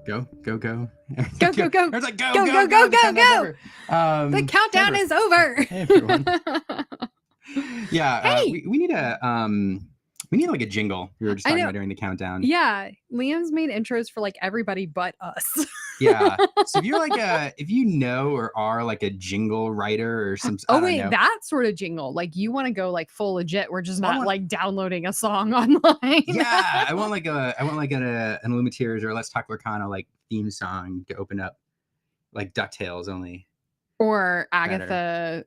Go. Go, go. It's like, go. The countdown is over. Hey, everyone. Yeah, Hey. we need like a jingle. We were just talking about during the countdown. Yeah, Liam's made intros for like everybody but us. Yeah. So if you're like if you know or are like a jingle writer or some, that sort of jingle, like you want to go like full legit. We're just not like downloading a song online. Yeah, I want like an Illuminators or Let's Talk Lorcana like theme song to open up, like DuckTales only, or Agatha,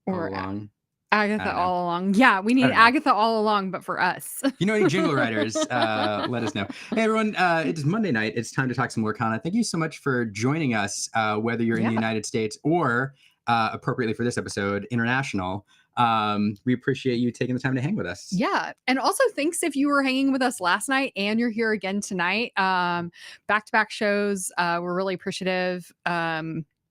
or along. Agatha all along. Yeah, we need Agatha all along, but for us. You know any jingle writers, let us know. Hey, everyone, it is Monday night. It's time to talk some Lorcana. Thank you so much for joining us, whether you're in the United States or, appropriately for this episode, international. We appreciate you taking the time to hang with us. Yeah. And also thanks if you were hanging with us last night and you're here again tonight. Back-to-back shows. We're really appreciative.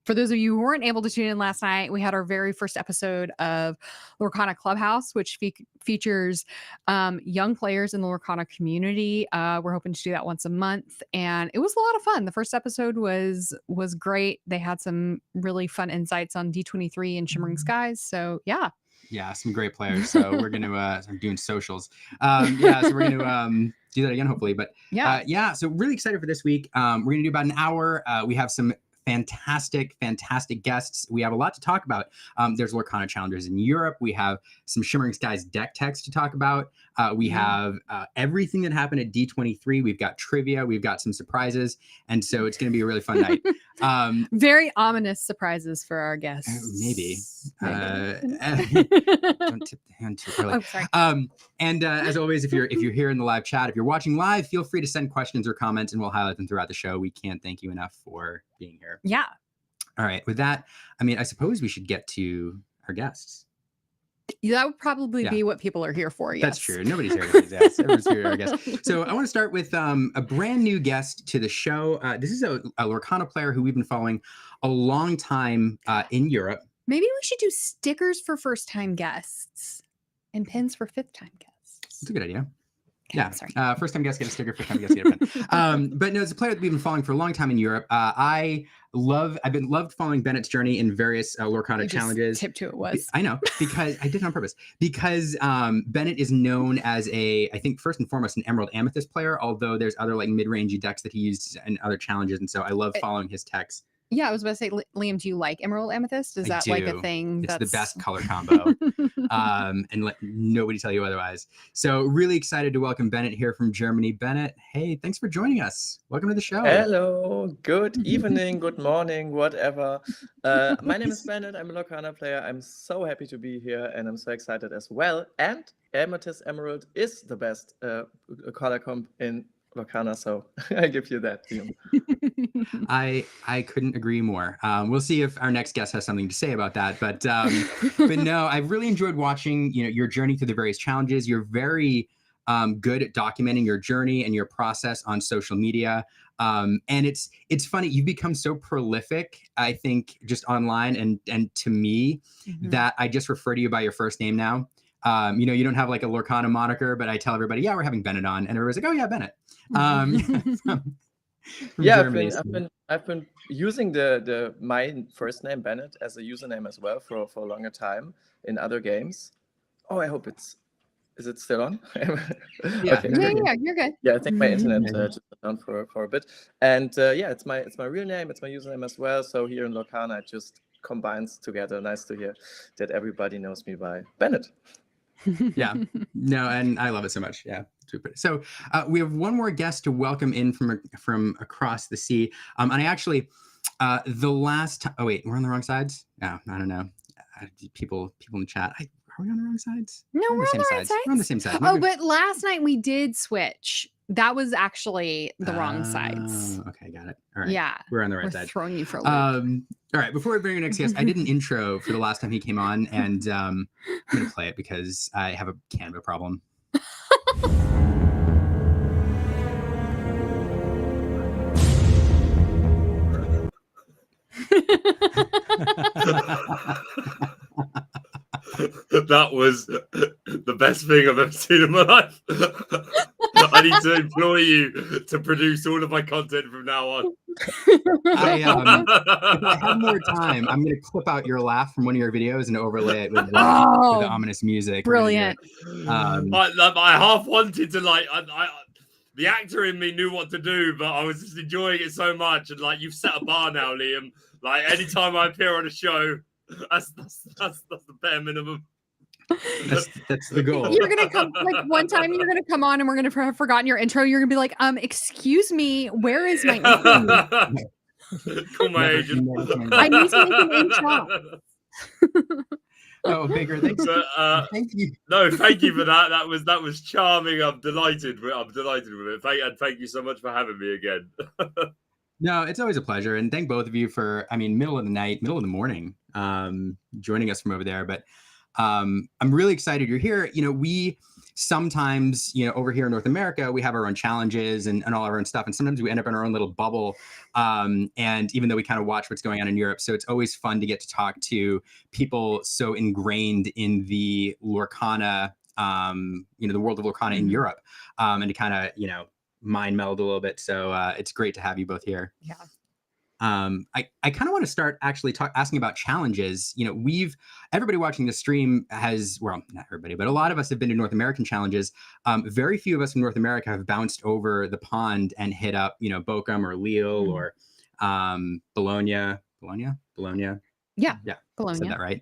For those of you who weren't able to tune in last night, we had our very first episode of Lorcana Clubhouse, which features young players in the Lorcana community. We're hoping to do that once a month, and it was a lot of fun. The first episode was great. They had some really fun insights on D23 and Shimmering Skies. So yeah. Yeah, some great players. So we're going to, I'm doing socials. So we're going to do that again, hopefully. But so really excited for this week. We're going to do about an hour. We have some fantastic guests. We have a lot to talk about. There's Lorcana challenges in Europe. We have some Shimmering Skies deck text to talk about. We have everything that happened at D23. We've got trivia. We've got some surprises. And so it's going to be a really fun night. Very ominous surprises for our guests. Maybe. Don't tip the hand too early. Oh, sorry. And as always, if you're here in the live chat, if you're watching live, feel free to send questions or comments and we'll highlight them throughout the show. We can't thank you enough for being here. Yeah. All right. With that, I mean, I suppose we should get to our guests. That would probably be what people are here for. Yes. That's true. Nobody's here for these guests. Everyone's here, I guess. So I want to start with a brand new guest to the show. This is a Lorcana player who we've been following a long time in Europe. Maybe we should do stickers for first-time guests and pins for fifth-time guests. That's a good idea. Okay, yeah. Sorry. First-time guest get a sticker, fifth-time guest get a pin. But no, it's a player that we've been following for a long time in Europe. I've loved following Bennett's journey in various Lorcana challenges. Tipped who it was. I know, because I did it on purpose. Because Bennet is known as I think first and foremost, an Emerald Amethyst player, although there's other like mid-rangey decks that he used in other challenges. And so I love following his techs. Yeah, I was about to say, Liam, do you like Emerald Amethyst? Is that like a thing? It's the best color combo. And let nobody tell you otherwise. So really excited to welcome Bennet here from Germany. Bennet, hey, thanks for joining us. Welcome to the show. Hello, good evening, good morning, whatever. My name is Bennet. I'm a Lorcana player. I'm so happy to be here and I'm so excited as well. And Amethyst Emerald is the best color comp in Lorcana, so I give you that. I couldn't agree more. We'll see if our next guest has something to say about that. But no, I've really enjoyed watching your journey through the various challenges. You're very good at documenting your journey and your process on social media. And it's funny, you've become so prolific, I think, just online and to me, that I just refer to you by your first name now. You don't have like a Lorcana moniker, but I tell everybody, yeah, we're having Bennet on, and everybody's like, oh yeah, Bennet. Germany, I've been using my first name Bennet as a username as well for a longer time in other games. Oh, I hope is it still on? Yeah, you're good. Yeah, I think my internet just went down for a bit, and it's my real name, it's my username as well. So here in Lorcana, it just combines together. Nice to hear that everybody knows me by Bennet. Yeah, no, and I love it so much. Yeah, so we have one more guest to welcome in from across the sea. And I actually, the last time, oh wait, we're on the wrong sides. No, I don't know. People in the chat. Are we on the wrong sides? No, we're on the right sides. We're on the same side. Oh, but last night we did switch. That was actually the wrong sides. Okay, got it. All right. Yeah, we're on the right side. Throwing you for a loop. All right, before we bring our next guest, I did an intro for the last time he came on, and I'm going to play it because I have a Canva problem. That was the best thing I've ever seen in my life. I need to employ you to produce all of my content from now on. If I have more time, I'm going to clip out your laugh from one of your videos and overlay it with the ominous music. Brilliant. I half wanted to the actor in me knew what to do, but I was just enjoying it so much. And like, you've set a bar now, Liam. Like, anytime I appear on a show, that's the bare minimum. That's the goal. You're gonna come like one time. You're gonna come on, and we're gonna have forgotten your intro. You're gonna be like, excuse me, where is my intro? Call my agent. I need to make an intro. Oh, Bigger, thanks. Thank you. No, thank you for that. That was charming. I'm delighted with it. Thank you so much for having me again. No, it's always a pleasure, and thank both of you for, middle of the night, middle of the morning, joining us from over there. But I'm really excited you're here. We sometimes, over here in North America, we have our own challenges and all our own stuff. And sometimes we end up in our own little bubble. And even though we kind of watch what's going on in Europe, so it's always fun to get to talk to people so ingrained in the Lorcana, the world of Lorcana in Europe, and to kind of, mind meld a little bit. So it's great to have you both here. Yeah. I kind of want to start actually asking about challenges. Everybody watching the stream has, well, not everybody, but a lot of us have been to North American challenges. Very few of us from North America have bounced over the pond and hit up, Bochum or Lille or Bologna. Yeah, Bologna. said that right.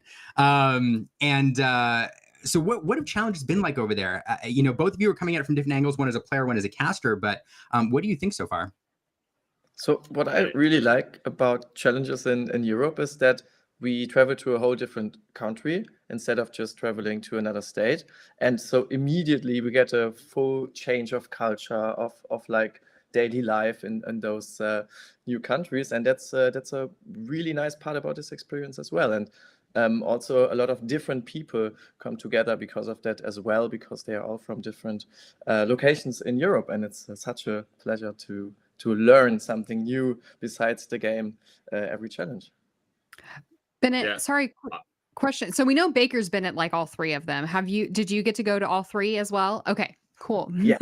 So what have challenges been like over there? Both of you are coming at it from different angles, one as a player, one as a caster, but what do you think so far? So what I really like about challenges in Europe is that we travel to a whole different country instead of just traveling to another state. And so immediately we get a full change of culture, of like daily life in those new countries. And that's a really nice part about this experience as well. And also a lot of different people come together because of that as well, because they are all from different locations in Europe. And it's such a pleasure to learn something new besides the game every challenge. Bennet, sorry, question. So we know Baker's been at like all three of them. Did you get to go to all three as well? Okay, cool. Yeah.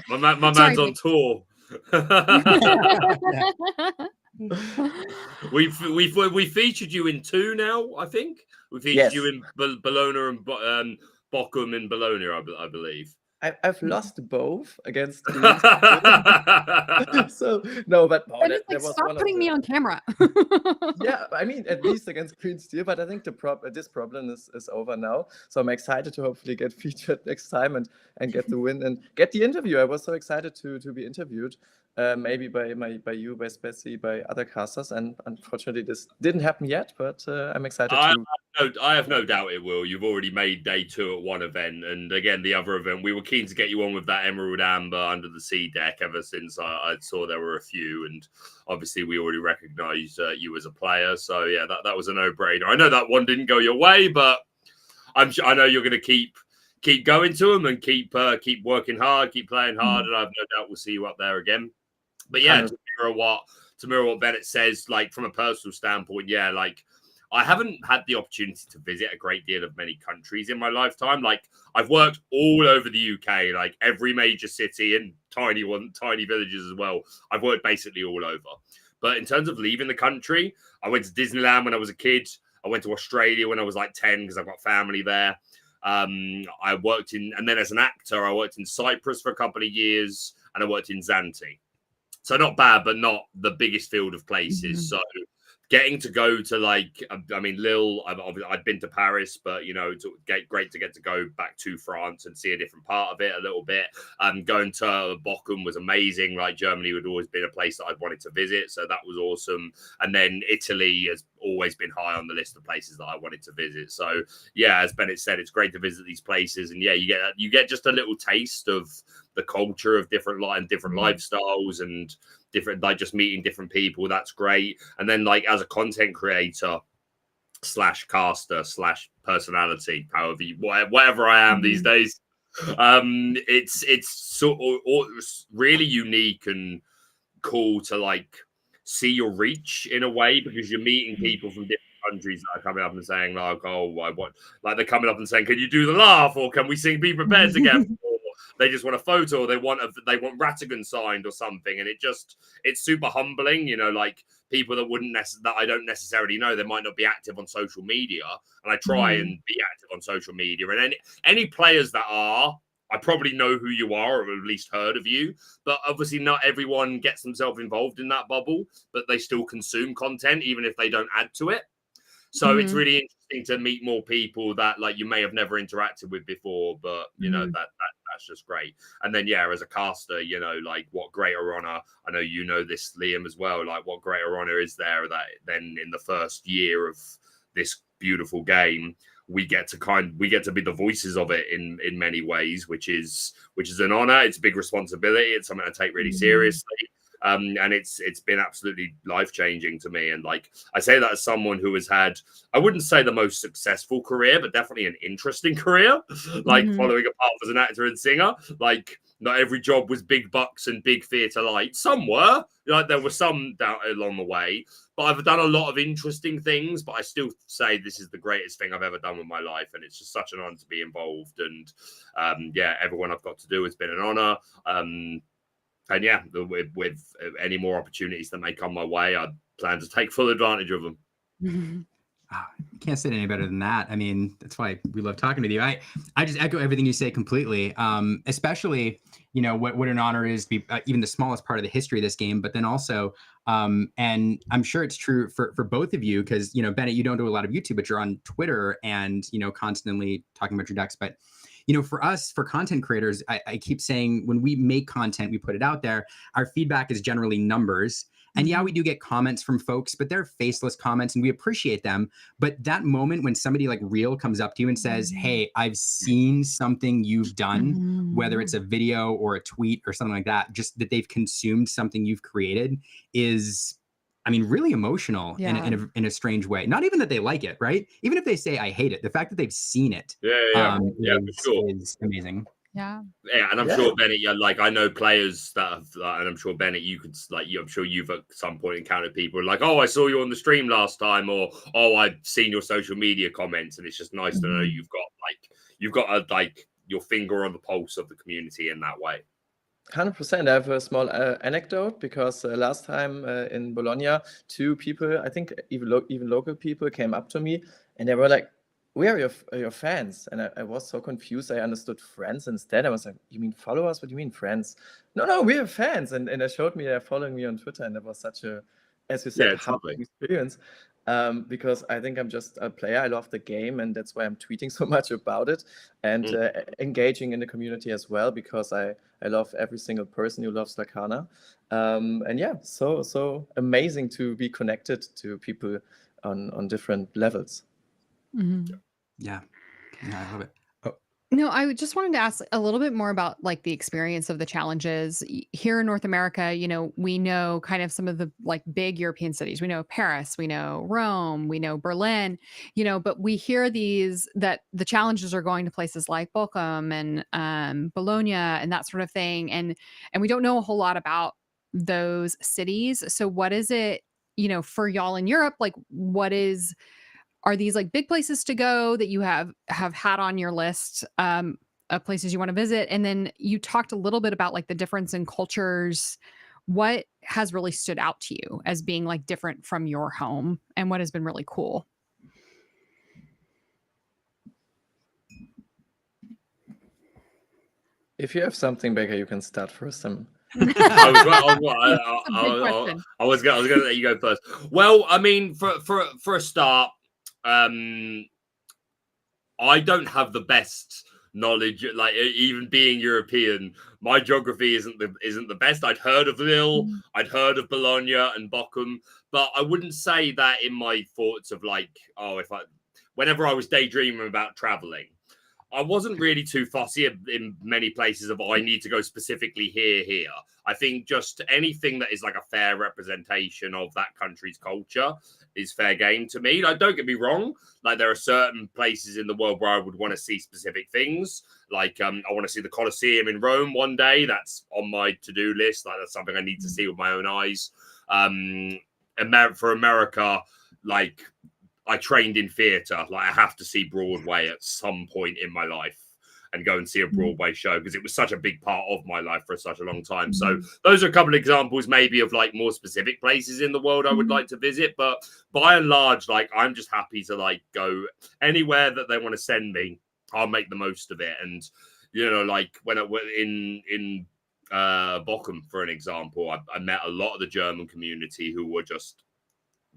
my man's on tour. We featured you in 2 now, I think. We featured you in Bologna and Bochum in Bologna, I believe. I've lost both against so no, but that was stop putting me on camera. Yeah, at least against Green Steel, but I think this problem is over now. So I'm excited to hopefully get featured next time and get the win and get the interview. I was so excited to be interviewed, maybe by you, by Spessy, by other casters, and unfortunately this didn't happen yet. But I'm excited I have no doubt it will. You've already made day 2 at one event, and again the other event. We were keen to get you on with that Emerald Amber Under the Sea deck ever since I saw there were a few, and obviously we already recognised you as a player. So yeah, that was a no-brainer. I know that one didn't go your way, but I know you're going to keep going to them and keep working hard, keep playing hard, and I have no doubt we'll see you up there again. But yeah, to mirror what Bennet says, like from a personal standpoint, yeah, like I haven't had the opportunity to visit a great deal of many countries in my lifetime. Like I've worked all over the UK, like every major city and tiny villages as well. I've worked basically all over. But in terms of leaving the country, I went to Disneyland when I was a kid. I went to Australia when I was like 10 because I've got family there. I worked and then as an actor, I worked in Cyprus for a couple of years and I worked in Zante. So not bad, but not the biggest field of places. So getting to go to Lille, I'd been to Paris, but it's great to get to go back to France and see a different part of it a little bit. Going to Bochum was amazing. Like Germany had always been a place that I'd wanted to visit, so that was awesome. And then Italy has always been high on the list of places that I wanted to visit. So yeah, as Bennet said, it's great to visit these places, and yeah, you get just a little taste of the culture of different lifestyles and different, like just meeting different people. That's great. And then like as a content creator / caster / personality, whatever I am these days, it's sort of really unique and cool to like see your reach in a way, because you're meeting people from different countries that are coming up and saying like, oh, they're coming up and saying, can you do the laugh, or can we sing Be Prepared together? they just want a photo, or they want Ratigan signed or something, and it's super humbling, like people that I don't necessarily know, they might not be active on social media, and I try and be active on social media, and any players that are, I probably know who you are, or at least heard of you, but obviously not everyone gets themselves involved in that bubble, but they still consume content, even if they don't add to it. So it's really interesting to meet more people that like you may have never interacted with before, but that's just great. And then as a caster, like what greater honor. I know you know this, Liam, as well. Like what greater honor is there that then in the first year of this beautiful game, we get to be the voices of it in many ways, which is an honor. It's a big responsibility. It's something I take really seriously. And it's been absolutely life-changing to me. And like I say that as someone who has had, I wouldn't say the most successful career, but definitely an interesting career, like following a path as an actor and singer. Like not every job was big bucks and big theatre lights. Some were, like there were some down along the way, but I've done a lot of interesting things, but I still say this is the greatest thing I've ever done with my life. And it's just such an honor to be involved. And everyone I've got to do has been an honor. And with any more opportunities that may come my way, I plan to take full advantage of them. You can't say it any better than that. I mean, that's why we love talking with you. I just echo everything you say completely. Especially, what an honor it is to be even the smallest part of the history of this game, but then also, and I'm sure it's true for both of you, because, Bennet, you don't do a lot of YouTube, but you're on Twitter and, constantly talking about your decks. But for us, for content creators, I keep saying when we make content, we put it out there, our feedback is generally numbers. And we do get comments from folks, but they're faceless comments and we appreciate them. But that moment when somebody like real comes up to you and says, hey, I've seen something you've done, whether it's a video or a tweet or something like that, just that they've consumed something you've created is, really emotional in a strange way. Not even that they like it, right? Even if they say, I hate it, the fact that they've seen it for sure. is amazing. Yeah, and I'm sure Bennet, like I know players that have, and I'm sure Bennet, you could I'm sure you've at some point encountered people like, oh, I saw you on the stream last time, or oh, I've seen your social media comments, and it's just nice to know you've got your finger on the pulse of the community in that way. 100%. I have a small anecdote because last time in Bologna, two people, I think even local people, came up to me and they were like, "We are your fans," and I was so confused. I understood friends instead. I was like, "You mean followers? What do you mean friends?" No, we are fans, and they showed me they're following me on Twitter, and it was such a, as you said, humbling experience. Because I think I'm just a player. I love the game, and that's why I'm tweeting so much about it and engaging in the community as well, because I love every single person who loves Lorcana. And so amazing to be connected to people on different levels. Yeah, I love it. No, I just wanted to ask a little bit more about like the experience of the challenges here in North America. We know kind of some of the like big European cities. We know Paris, we know Rome, we know Berlin, but we hear that the challenges are going to places like Bochum and Bologna and that sort of thing. And we don't know a whole lot about those cities. So what is it, for y'all in Europe? Like are these like big places to go that you have had on your list of places you want to visit? And then you talked a little bit about like the difference in cultures. What has really stood out to you as being like different from your home, and what has been really cool? If you have something, Becca, you can start first. I was going to let you go first. Well, for a start, I don't have the best knowledge. Like even being European, my geography isn't the best. I'd heard of Lille, I'd heard of Bologna and Bochum, but I wouldn't say that in my thoughts of like, whenever I was daydreaming about traveling, I wasn't really too fussy in many places of I need to go specifically here. I think just anything that is like a fair representation of that country's culture is fair game to me. Like, don't get me wrong. Like there are certain places in the world where I would want to see specific things. Like I want to see the Colosseum in Rome one day. That's on my to-do list. Like that's something I need to see with my own eyes. For America, like I trained in theatre. Like I have to see Broadway at some point in my life. and go and see a Broadway show, because it was such a big part of my life for such a long time. So those are a couple of examples maybe of like more specific places in the world I would like to visit. But by and large, like I'm just happy to like go anywhere that they want to send me. I'll make the most of it. And, you know, like when I went in Bochum, for an example, I met a lot of the German community who were just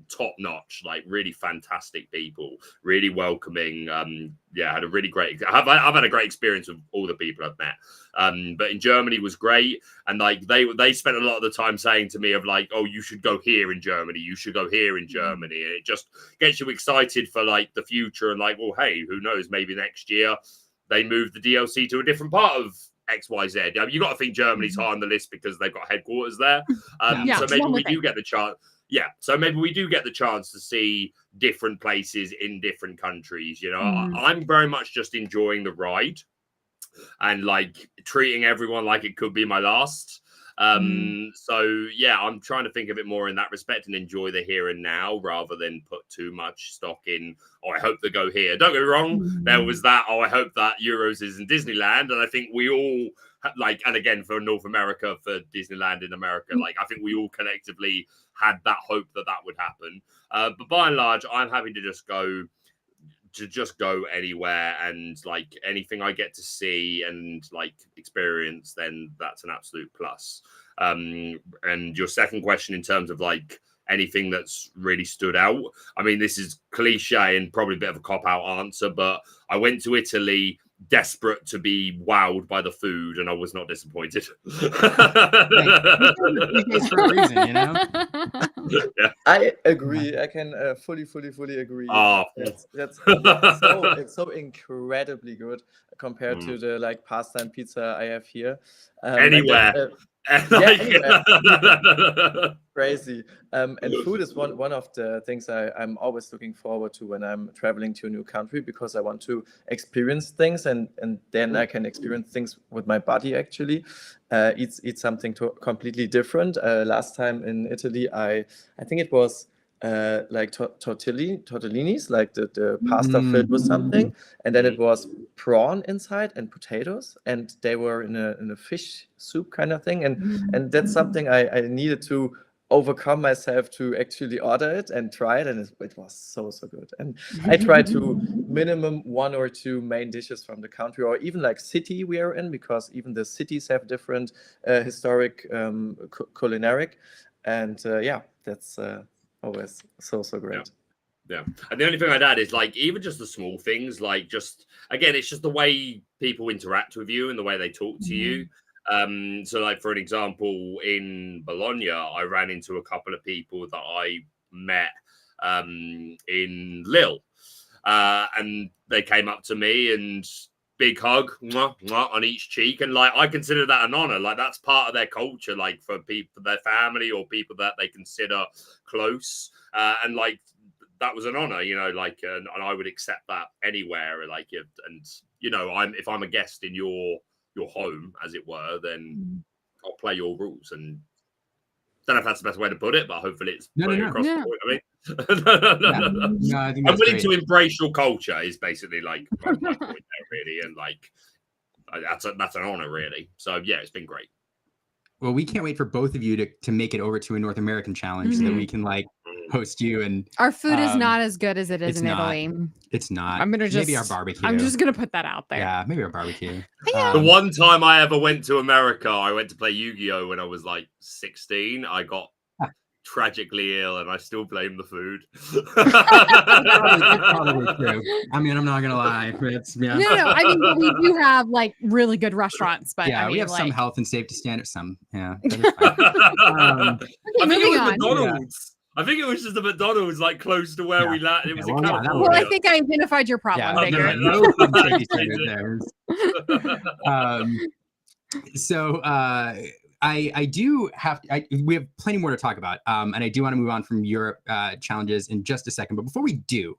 top notch, like really fantastic people, really welcoming. Had a really great. I've had a great experience with all the people I've met. But in Germany was great, and like they spent a lot of the time saying to me of like, oh, you should go here in Germany, you should go here in Germany, and it just gets you excited for like the future and like, well, hey, who knows, maybe next year they move the DLC to a different part of XYZ. You got to think Germany's high on the list because they've got headquarters there. So maybe we do get the chance. Yeah, so maybe we do get the chance to see different places in different countries. You know, I'm very much just enjoying the ride and like treating everyone like it could be my last. So yeah, I'm trying to think of it more in that respect and enjoy the here and now rather than put too much stock in, oh, I hope they go here. Don't get me wrong, there was that, oh, I hope that Euros is in Disneyland. And I think we all like, and again, for North America, for Disneyland in America, like I think we all collectively had that hope that that would happen. But by and large, I'm happy to just go anywhere, and like anything I get to see and like experience, then that's an absolute plus. And your second question in terms of like anything that's really stood out, I mean, this is cliche and probably a bit of a cop-out answer, but I went to Italy desperate to be wowed by the food, and I was not disappointed. For a reason, you know? Yeah. I agree. I can fully agree. Oh, that's it's so incredibly good compared to the like pasta and pizza I have here. Anywhere. Anywhere. Crazy. And food is one of the things I'm always looking forward to when I'm traveling to a new country, because I want to experience things and then I can experience things with my body actually. Eat something completely different. Last time in Italy, I think it was like tortellinis, like the pasta filled with something, and then it was prawn inside and potatoes, and they were in a fish soup kind of thing, and that's something I needed to overcome myself to actually order it and try it, and it was so good. And I try to minimum 1 or 2 main dishes from the country, or even like city we are in, because even the cities have different historic culinary, and that's always so great. Yeah. And the only thing I'd add is like even just the small things, like just again, it's just the way people interact with you and the way they talk to you. So like for an example, in Bologna, I ran into a couple of people that I met in Lille, and they came up to me and big hug, mwah, mwah, on each cheek, and like I consider that an honor. Like that's part of their culture, like for people, their family, or people that they consider close, and like that was an honor, you know, like, and I would accept that anywhere, like, and you know, if I'm a guest in your home, as it were, then I'll play your rules. And don't know if that's the best way to put it, but hopefully it's across the board. I mean, I think I'm willing great. to embrace your culture is basically like my point there, really, and like that's an honor, really. So yeah, it's been great. Well, we can't wait for both of you to make it over to a North American challenge so that we can like host you. And our food is not as good as it is in Italy. It's not. I'm gonna just maybe our barbecue. I'm just gonna put that out there. Yeah, maybe our barbecue. The one time I ever went to America, I went to play Yu-Gi-Oh when I was like 16. I got tragically ill, and I still blame the food. That's probably true. I mean, I'm not gonna lie. It's, No. I mean, we do have like really good restaurants, but yeah, I mean, we have like, some health and safety standards. Some, yeah. I think it was on. McDonald's. I think it was just a McDonald's like close to where we landed. It was in California. Well, I think I identified your problem, Baker. No food safety standards there. So I do have we have plenty more to talk about, and I do want to move on from Europe challenges in just a second. But before we do,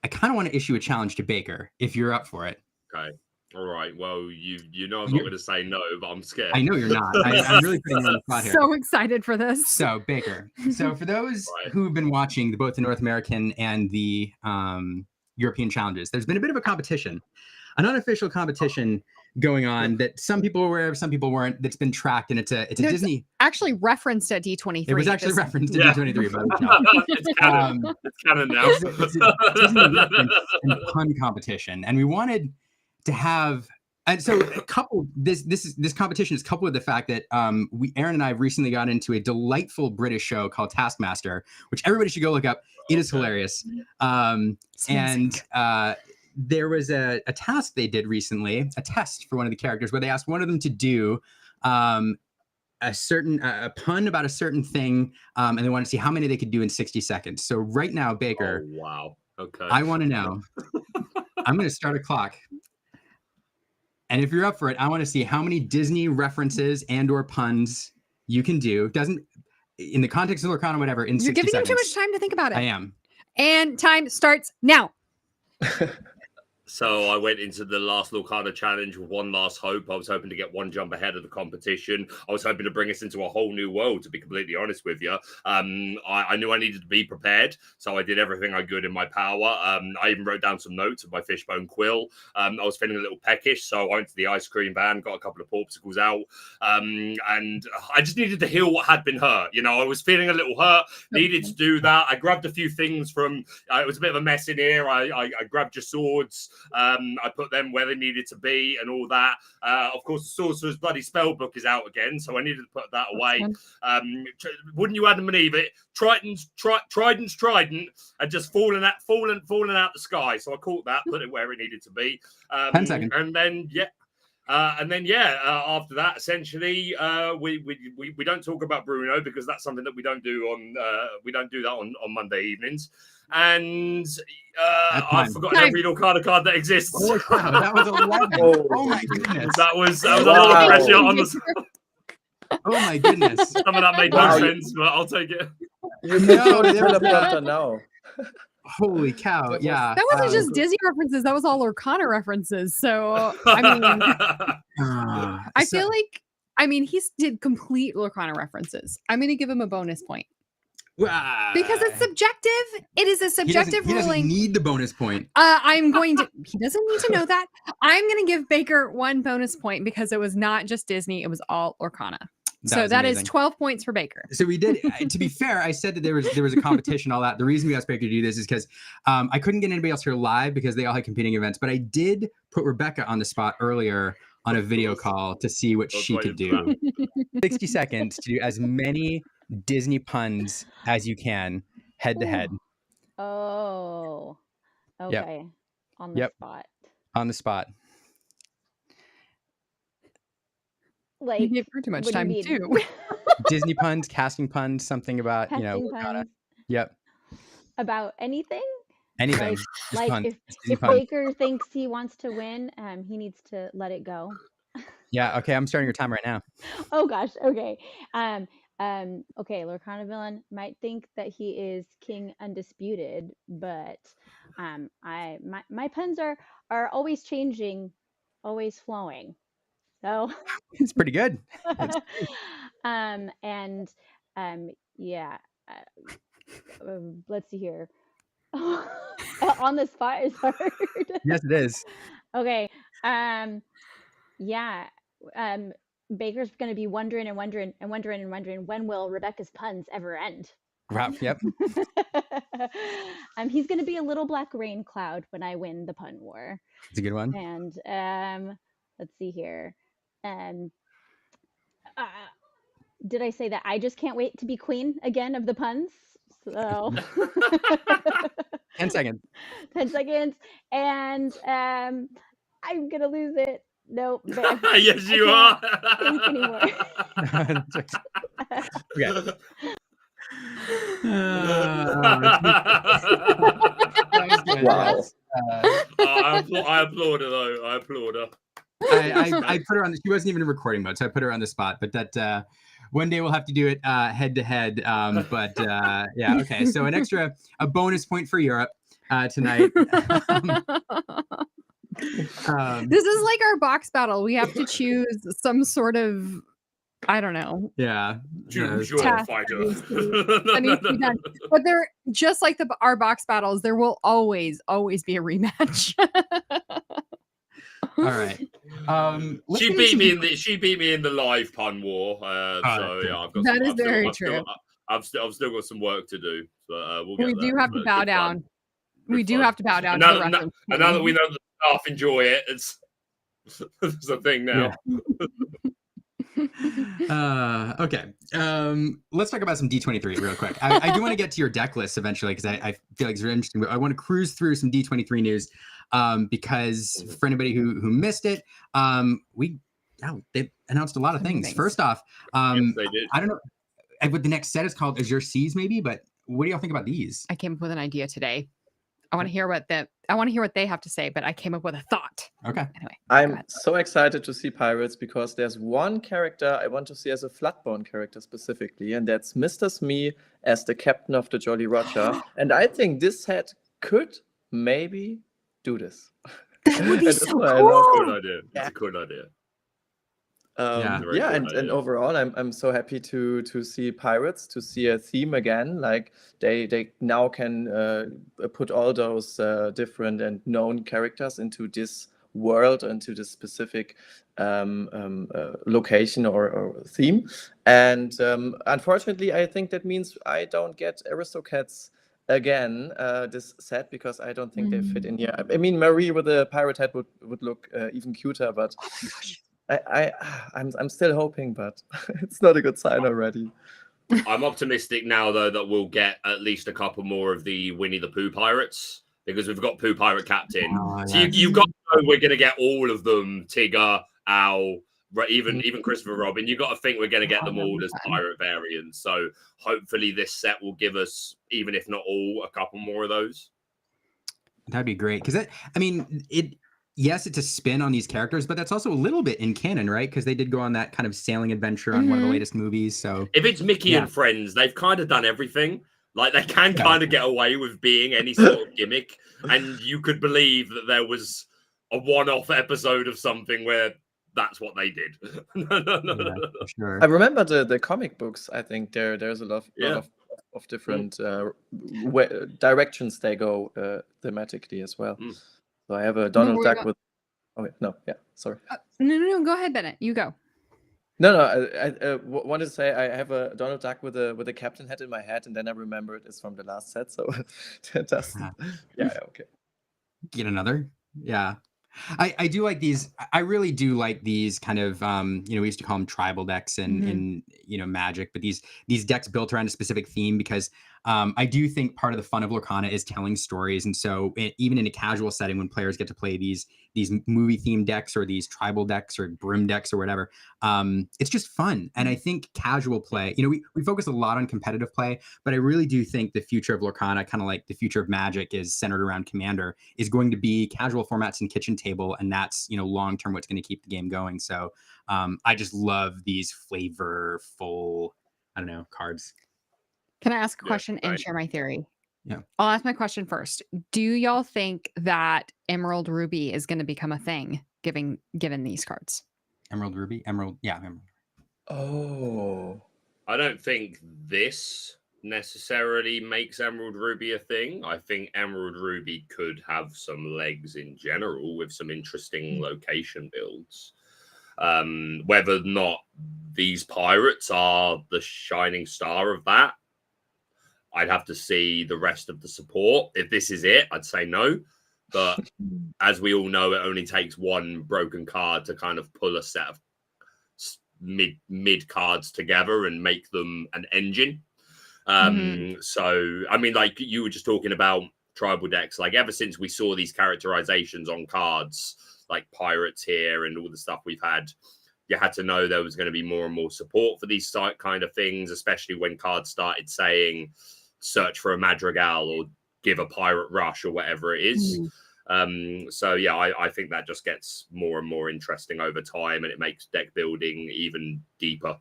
I kind of want to issue a challenge to Baker if you're up for it. Okay. All right. Well, you know I'm not going to say no, but I'm scared. I know you're not. I'm really putting you on the spot here. So excited for this. So Baker. So for those who have been watching both the North American and the European challenges, there's been a bit of a competition. an unofficial competition going on that some people were aware of, some people weren't. That's been tracked, and it's a No, Disney. Actually referenced at D23. It was actually referenced to Yeah. D23 by Michelle. It's canon. It's canon now. It's a Disney reference and pun competition, and we wanted to have. And so, this competition is coupled with the fact that Aaron and I have recently got into a delightful British show called Taskmaster, which everybody should go look up. It is hilarious. There was a task they did recently, a test for one of the characters, where they asked one of them to do a pun about a certain thing, and they wanted to see how many they could do in 60 seconds. So right now, Baker. Oh, wow. Okay. I want to know. I'm going to start a clock. And if you're up for it, I want to see how many Disney references and/or puns you can do. Doesn't in the context of Lorcana, whatever. In 60 You're giving seconds. him too much time to think about it. I am. And time starts now. So I went into the last Lorcana challenge with one last hope. I was hoping to get one jump ahead of the competition. I was hoping to bring us into a whole new world, to be completely honest with you. I knew I needed to be prepared, so I did everything I could in my power. I even wrote down some notes of my fishbone quill. I was feeling a little peckish, so I went to the ice cream van, got a couple of popsicles out, and I just needed to heal what had been hurt. You know, I was feeling a little hurt, needed to do that. I grabbed a few things from, it was a bit of a mess in here. I grabbed your swords. I put them where they needed to be and all that. Of course, the Sorcerer's bloody spell book is out again, so I needed to put that away. Wouldn't you Adam and Eve it? Trident's trident had just fallen out the sky. So I caught that, put it where it needed to be. 10 seconds. And then after that, essentially, we don't talk about Bruno because that's something that we don't do on Monday evenings. And I've forgotten every Lorcana card that exists. Oh, wow, that was 11. Oh my goodness. That was a lot of pressure on the. Oh my goodness. Some of that made no sense, but I'll take it. You can show the teleprompter now. Holy cow! Yeah, That wasn't just Disney references. That was all Lorcana references. So I mean, I feel like he did complete Lorcana references. I'm going to give him a bonus point because it's subjective. It is a subjective he ruling. Doesn't need the bonus point. I'm going to. He doesn't need to know that. I'm going to give Baker one bonus point because it was not just Disney. It was all Lorcana. So that is 12 points for Baker. So we did. To be fair, I said that there was a competition, all that. The reason we asked Baker to do this is because I couldn't get anybody else here live because they all had competing events. But I did put Rebecca on the spot earlier on a video call to see what she could do. 60 seconds to do as many Disney puns as you can, head to head. Oh, okay. Yep. On the spot. On the spot. Like, you gave her too much time too. Disney puns, casting puns, something about puns. Yep. About anything. Anything. Like if Baker thinks he wants to win, he needs to let it go. Yeah. Okay. I'm starting your time right now. Oh gosh. Okay. Okay. Lorcana Villain might think that he is king undisputed, but my puns are always changing, always flowing. So it's pretty good. Yeah. Let's see here. On the spot is hard. Yes, it is. Okay. Yeah. Baker's going to be wondering when will Rebecca's puns ever end? Yep. He's going to be a little black rain cloud when I win the pun war. It's a good one. And let's see here. Did I say that I just can't wait to be queen again of the puns? So 10 seconds. 10 seconds. And I'm gonna lose it. Nope. Yes, you are. Think anymore. Okay. Wow. I applaud her though. I applaud her. I put her on. She wasn't even in recording mode, so I put her on the spot. But that one day we'll have to do it head to head. But yeah, okay. So a bonus point for Europe tonight. This is like our box battle. We have to choose some sort of, I don't know. Yeah. Choose your fighter. That needs to be done. But they're just like our box battles. There will always be a rematch. All right. Let's She get beat into me in the live pun war. So yeah, I've got That some, is very true. I've still got some work to do, but we'll We get do there. have to But bow good fun. down. We Good do fun. have to bow down And to now, the that, reference. and now that we know the staff enjoy it, it's it's a thing now. Okay. Let's talk about some D23 real quick. I do want to get to your deck list eventually because I feel like it's really interesting. I want to cruise through some D23 news because for anybody who missed it, they announced a lot of things. First off, Yes, they did. I don't know what the next set is called. Azure Seas, maybe, but what do y'all think about these? I came up with an idea today. I want to hear what they have to say, but I came up with a thought. Okay. Anyway, I'm so excited to see pirates because there's one character I want to see as a Floodborne character specifically, and that's Mr. Smee as the captain of the Jolly Roger. And I think this set could maybe do this. That would be And that's so why I love cool. Good idea. It's a good idea. Yeah, and overall, I'm so happy to see pirates, to see a theme again. Like they now can put all those different and known characters into this world, into this specific location or theme. And unfortunately, I think that means I don't get Aristocats again this set because I don't think they fit in here. I mean, Marie with a pirate head would look even cuter, but. Oh my gosh. I'm still hoping, but it's not a good sign already. I'm optimistic now, though, that we'll get at least a couple more of the Winnie the Pooh pirates because we've got Pooh Pirate Captain. So you've got to know we're going to get all of them: Tigger, Owl, even Christopher Robin. You've got to think we're going to get them all as pirate variants. So hopefully this set will give us, even if not all, a couple more of those. That'd be great because yes, it's a spin on these characters, but that's also a little bit in canon, right? Because they did go on that kind of sailing adventure on one of the latest movies. So if it's Mickey and friends, they've kind of done everything. Like they can kind of get away with being any sort of gimmick, and you could believe that there was a one-off episode of something where that's what they did. Sure. I remember the comic books. I think there's a lot of different directions they go thematically as well. So I have a Donald Duck with. Oh wait, no, yeah, sorry. No, go ahead, Bennet. You go. No, I wanted to say I have a Donald Duck with a captain hat in my head, and then I remember it's from the last set. So that doesn't. Yeah, okay. Get another. Yeah. I do like these. I really do like these kind of, we used to call them tribal decks in Magic, but these decks built around a specific theme because I do think part of the fun of Lorcana is telling stories. And so even in a casual setting, when players get to play these movie themed decks or these tribal decks or brim decks or whatever, it's just fun. And I think casual play, we focus a lot on competitive play, but I really do think the future of Lorcana, kind of like the future of Magic is centered around Commander, is going to be casual formats and kitchen table. And that's, long-term what's going to keep the game going. So I just love these flavorful, cards. Can I ask a question and share my theory? Yeah. I'll ask my question first. Do y'all think that Emerald Ruby is going to become a thing given these cards? Emerald Ruby? Emerald. Oh. I don't think this necessarily makes Emerald Ruby a thing. I think Emerald Ruby could have some legs in general with some interesting location builds. Whether or not these pirates are the shining star of that, I'd have to see the rest of the support. If this is it, I'd say no. But as we all know, it only takes one broken card to kind of pull a set of mid cards together and make them an engine. So, I mean, like you were just talking about tribal decks, like ever since we saw these characterizations on cards, like pirates here and all the stuff we've had, you had to know there was going to be more and more support for these kind of things, especially when cards started saying search for a madrigal or give a pirate rush or whatever it is. So yeah, I think that just gets more and more interesting over time, and it makes deck building even deeper.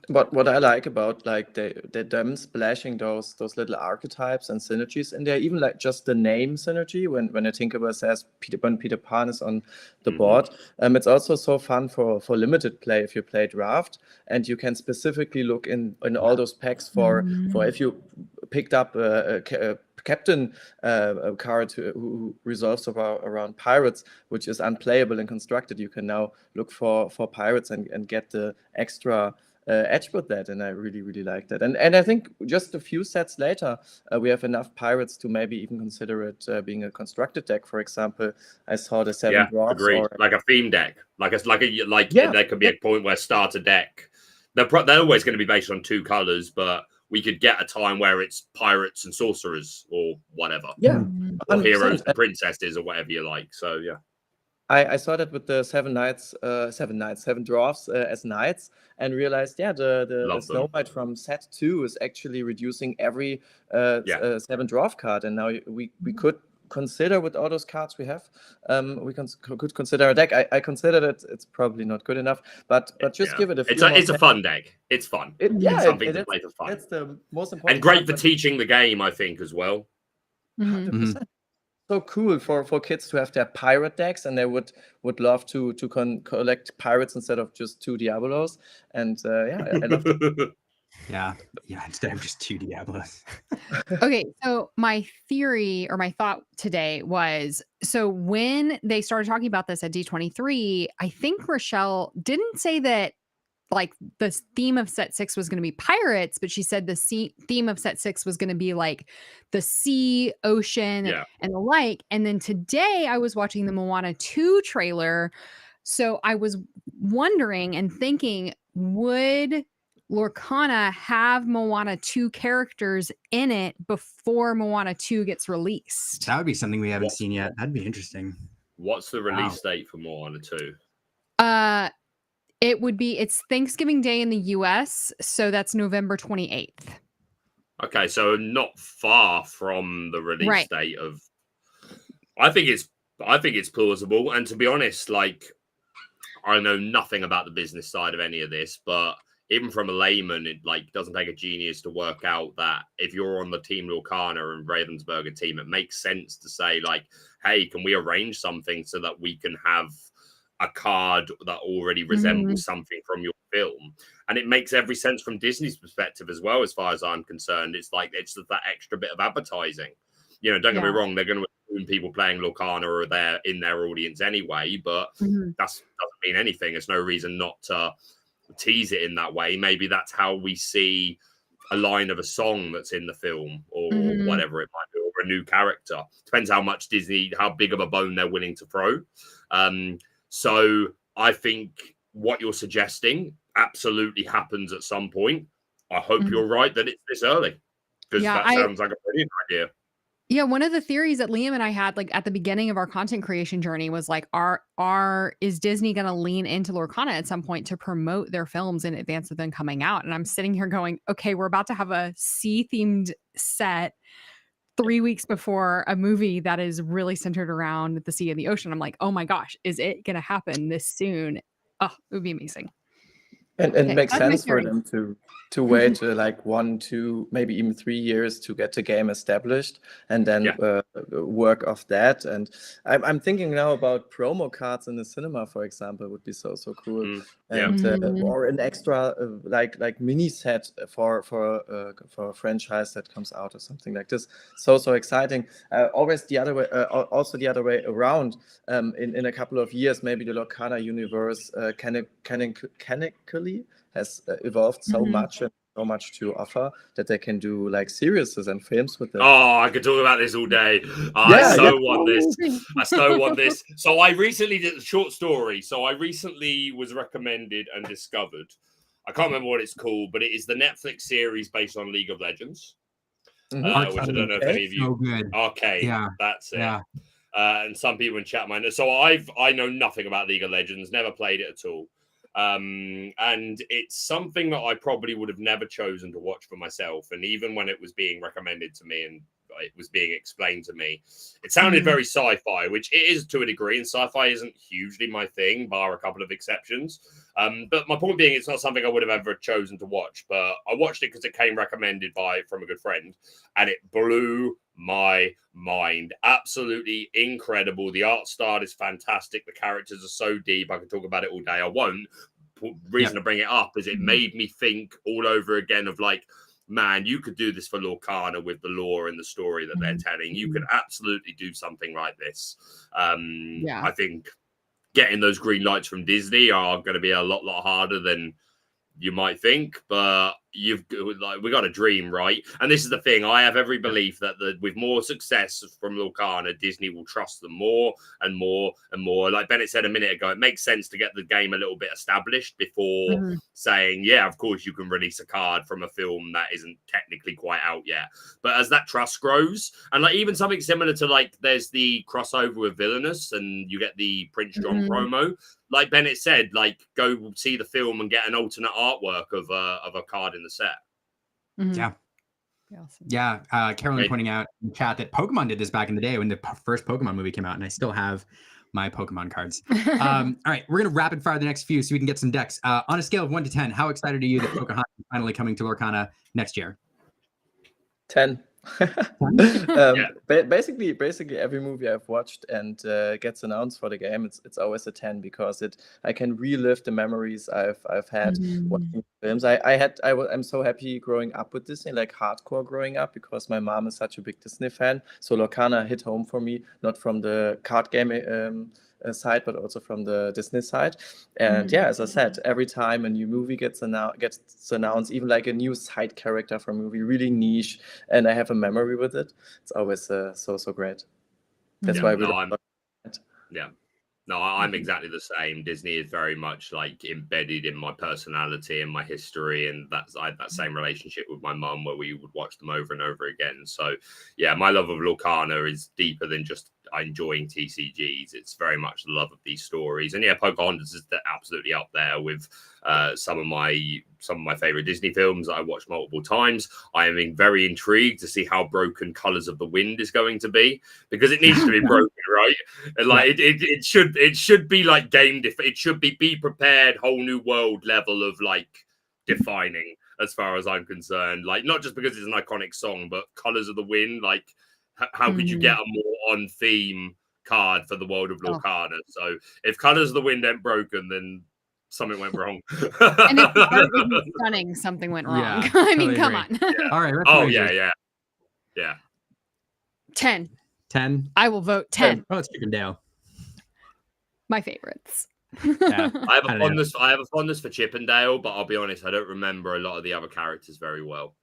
But what I like about like them splashing those little archetypes and synergies in there, even like just the name synergy when a Tinkerbell says Peter Pan is on the board, it's also so fun for limited play if you play draft, and you can specifically look in all those packs for if you picked up a captain card who resolves around pirates, which is unplayable and constructed. You can now look for pirates and get the extra edge with that, and I really like that. And I think just a few sets later, we have enough pirates to maybe even consider it being a constructed deck. For example, I saw the 7 dwarfs, agreed. or Like a theme deck, Yeah, there could be a point where starter deck. They're always going to be based on 2 colors, but we could get a time where it's pirates and sorcerers or whatever, yeah, or 100%. heroes and princesses or whatever you like. So yeah. I saw that with the 7 dwarfs as knights, and realized, the Love Snow them. White from set 2 is actually reducing every Yeah. 7 dwarf card, and now we could consider, with all those cards we have, could consider a deck. I considered it. It's probably not good enough, but just Yeah. give it a few It's more a sets. fun deck. It's fun. It's something to play for fun. That's the most important And great part, for but teaching the game, I think, as well. Mhm. 100%. So cool for kids to have their pirate decks, and they would love to collect pirates instead of just 2 Diabolos. And I love that. Yeah, instead of just 2 Diablos. Okay, so my theory or my thought today was, so when they started talking about this at D23, I think Rochelle didn't say that like the theme of set 6 was going to be pirates, but she said the theme of set 6 was going to be like the sea, ocean, Yeah. and the like. And then today I was watching the Moana 2 trailer. So I was wondering and thinking, would Lorcana have Moana 2 characters in it before Moana 2 gets released? That would be something we haven't What- seen yet. That'd be interesting. What's the release Wow. date for Moana 2? It's Thanksgiving Day in the US, so that's November 28th. Okay, so not far from the release Right. date of. I think it's plausible, and to be honest, like, I know nothing about the business side of any of this, but even from a layman, it like doesn't take a genius to work out that if you're on the team Lorcana and Ravensburger team, it makes sense to say like, hey, can we arrange something so that we can have a card that already resembles something from your film? And it makes every sense from Disney's perspective as well, as far as I'm concerned. It's like it's that extra bit of advertising. You know, don't get me wrong, they're going to assume people playing Lorcana are there in their audience anyway, but that doesn't mean anything. There's no reason not to tease it in that way. Maybe that's how we see a line of a song that's in the film, or whatever it might be, or a new character. Depends how big of a bone they're willing to throw. So I think what you're suggesting absolutely happens at some point. I hope you're right that it's this early, because that sounds like a brilliant idea. Yeah, one of the theories that Liam and I had like at the beginning of our content creation journey was like, is Disney going to lean into Lorcana at some point to promote their films in advance of them coming out? And I'm sitting here going, okay, we're about to have a sea themed set 3 weeks before a movie that is really centered around the sea and the ocean. I'm like, oh my gosh, is it going to happen this soon? Oh, it would be amazing. And it makes that's my sense for theory. them to wait like 1, 2, maybe even 3 years to get the game established, and then work off that. And I'm thinking now about promo cards in the cinema, for example, would be so cool. And or an extra like mini set for a franchise that comes out or something like this. So exciting. Always the other way, also the other way around. In a couple of years, maybe the Lorcana universe canonically has evolved so much and so much to offer that they can do like series and films with it. Oh, I could talk about this all day. I so want this. So I recently did a short story. So I recently was recommended and discovered. I can't remember what it's called, but it is the Netflix series based on League of Legends. Which I don't know if any of you. So good. Arcane. Yeah. That's it. Yeah. And some people in chat might know. So I know nothing about League of Legends, never played it at all. And it's something that I probably would have never chosen to watch for myself. And even when it was being recommended to me and it was being explained to me, it sounded very sci-fi, which it is to a degree, and sci-fi isn't hugely my thing, bar a couple of exceptions. But my point being, it's not something I would have ever chosen to watch, but I watched it because it came recommended from a good friend, and it blew my mind. Absolutely incredible. The art style is fantastic. The characters are so deep. I could talk about it all day. I won't. Reason to bring it up is it made me think all over again of like man, you could do this for Lorcana with the lore and the story that they're telling. You could absolutely do something like this. I think getting those green lights from Disney are going to be a lot harder than you might think, but we got a dream, right? And this is the thing. I have every belief that with more success from Lorcana, Disney will trust them more and more and more. Like Bennett said a minute ago, it makes sense to get the game a little bit established before saying, yeah, of course you can release a card from a film that isn't technically quite out yet. But as that trust grows, and like even something similar to like there's the crossover with Villainous and you get the Prince John promo. Like Bennett said, like go see the film and get an alternate artwork of a card in the set. Yeah. Awesome. Yeah. Carolyn pointing out in chat that Pokemon did this back in the day when the first Pokemon movie came out, and I still have my Pokemon cards. All right, we're gonna rapid fire the next few so we can get some decks. On a scale of 1 to 10, how excited are you that Pocahontas is finally coming to Lorcana next year? 10. Basically every movie I've watched and gets announced for the game, it's always a 10 because I can relive the memories I've had watching films. I'm so happy growing up with Disney, like hardcore growing up, because my mom is such a big Disney fan. So Lorcana hit home for me, not from the card game side, but also from the Disney side. And yeah, as I said, every time a new movie gets announced, even like a new side character from a movie, really niche, and I have a memory with it, it's always so great. That's why I'm exactly the same. Disney is very much like embedded in my personality and my history, and I had that same relationship with my mum where we would watch them over and over again. So yeah, my love of Lorcana is deeper than just enjoying TCGs. It's very much the love of these stories, and yeah, Pocahontas is absolutely up there with some of my favorite Disney films that I watched multiple times. I am very intrigued to see how broken Colors of the Wind is going to be, because it needs to be broken, right? And like it should be like it should be prepared, whole new world level of like defining, as far as I'm concerned. Like not just because it's an iconic song, but Colors of the Wind, like how could you get a more on theme card for the world of Lorcana? So if Colors of the Wind ain't broken, then something went wrong. And if the art isn't stunning, something went wrong. Yeah, I mean, totally come agree. on. All right. Oh yeah. 10. 10. I will vote 10. Oh, it's Chippendale. My favorites. Yeah. I have a fondness for Chippendale, but I'll be honest, I don't remember a lot of the other characters very well.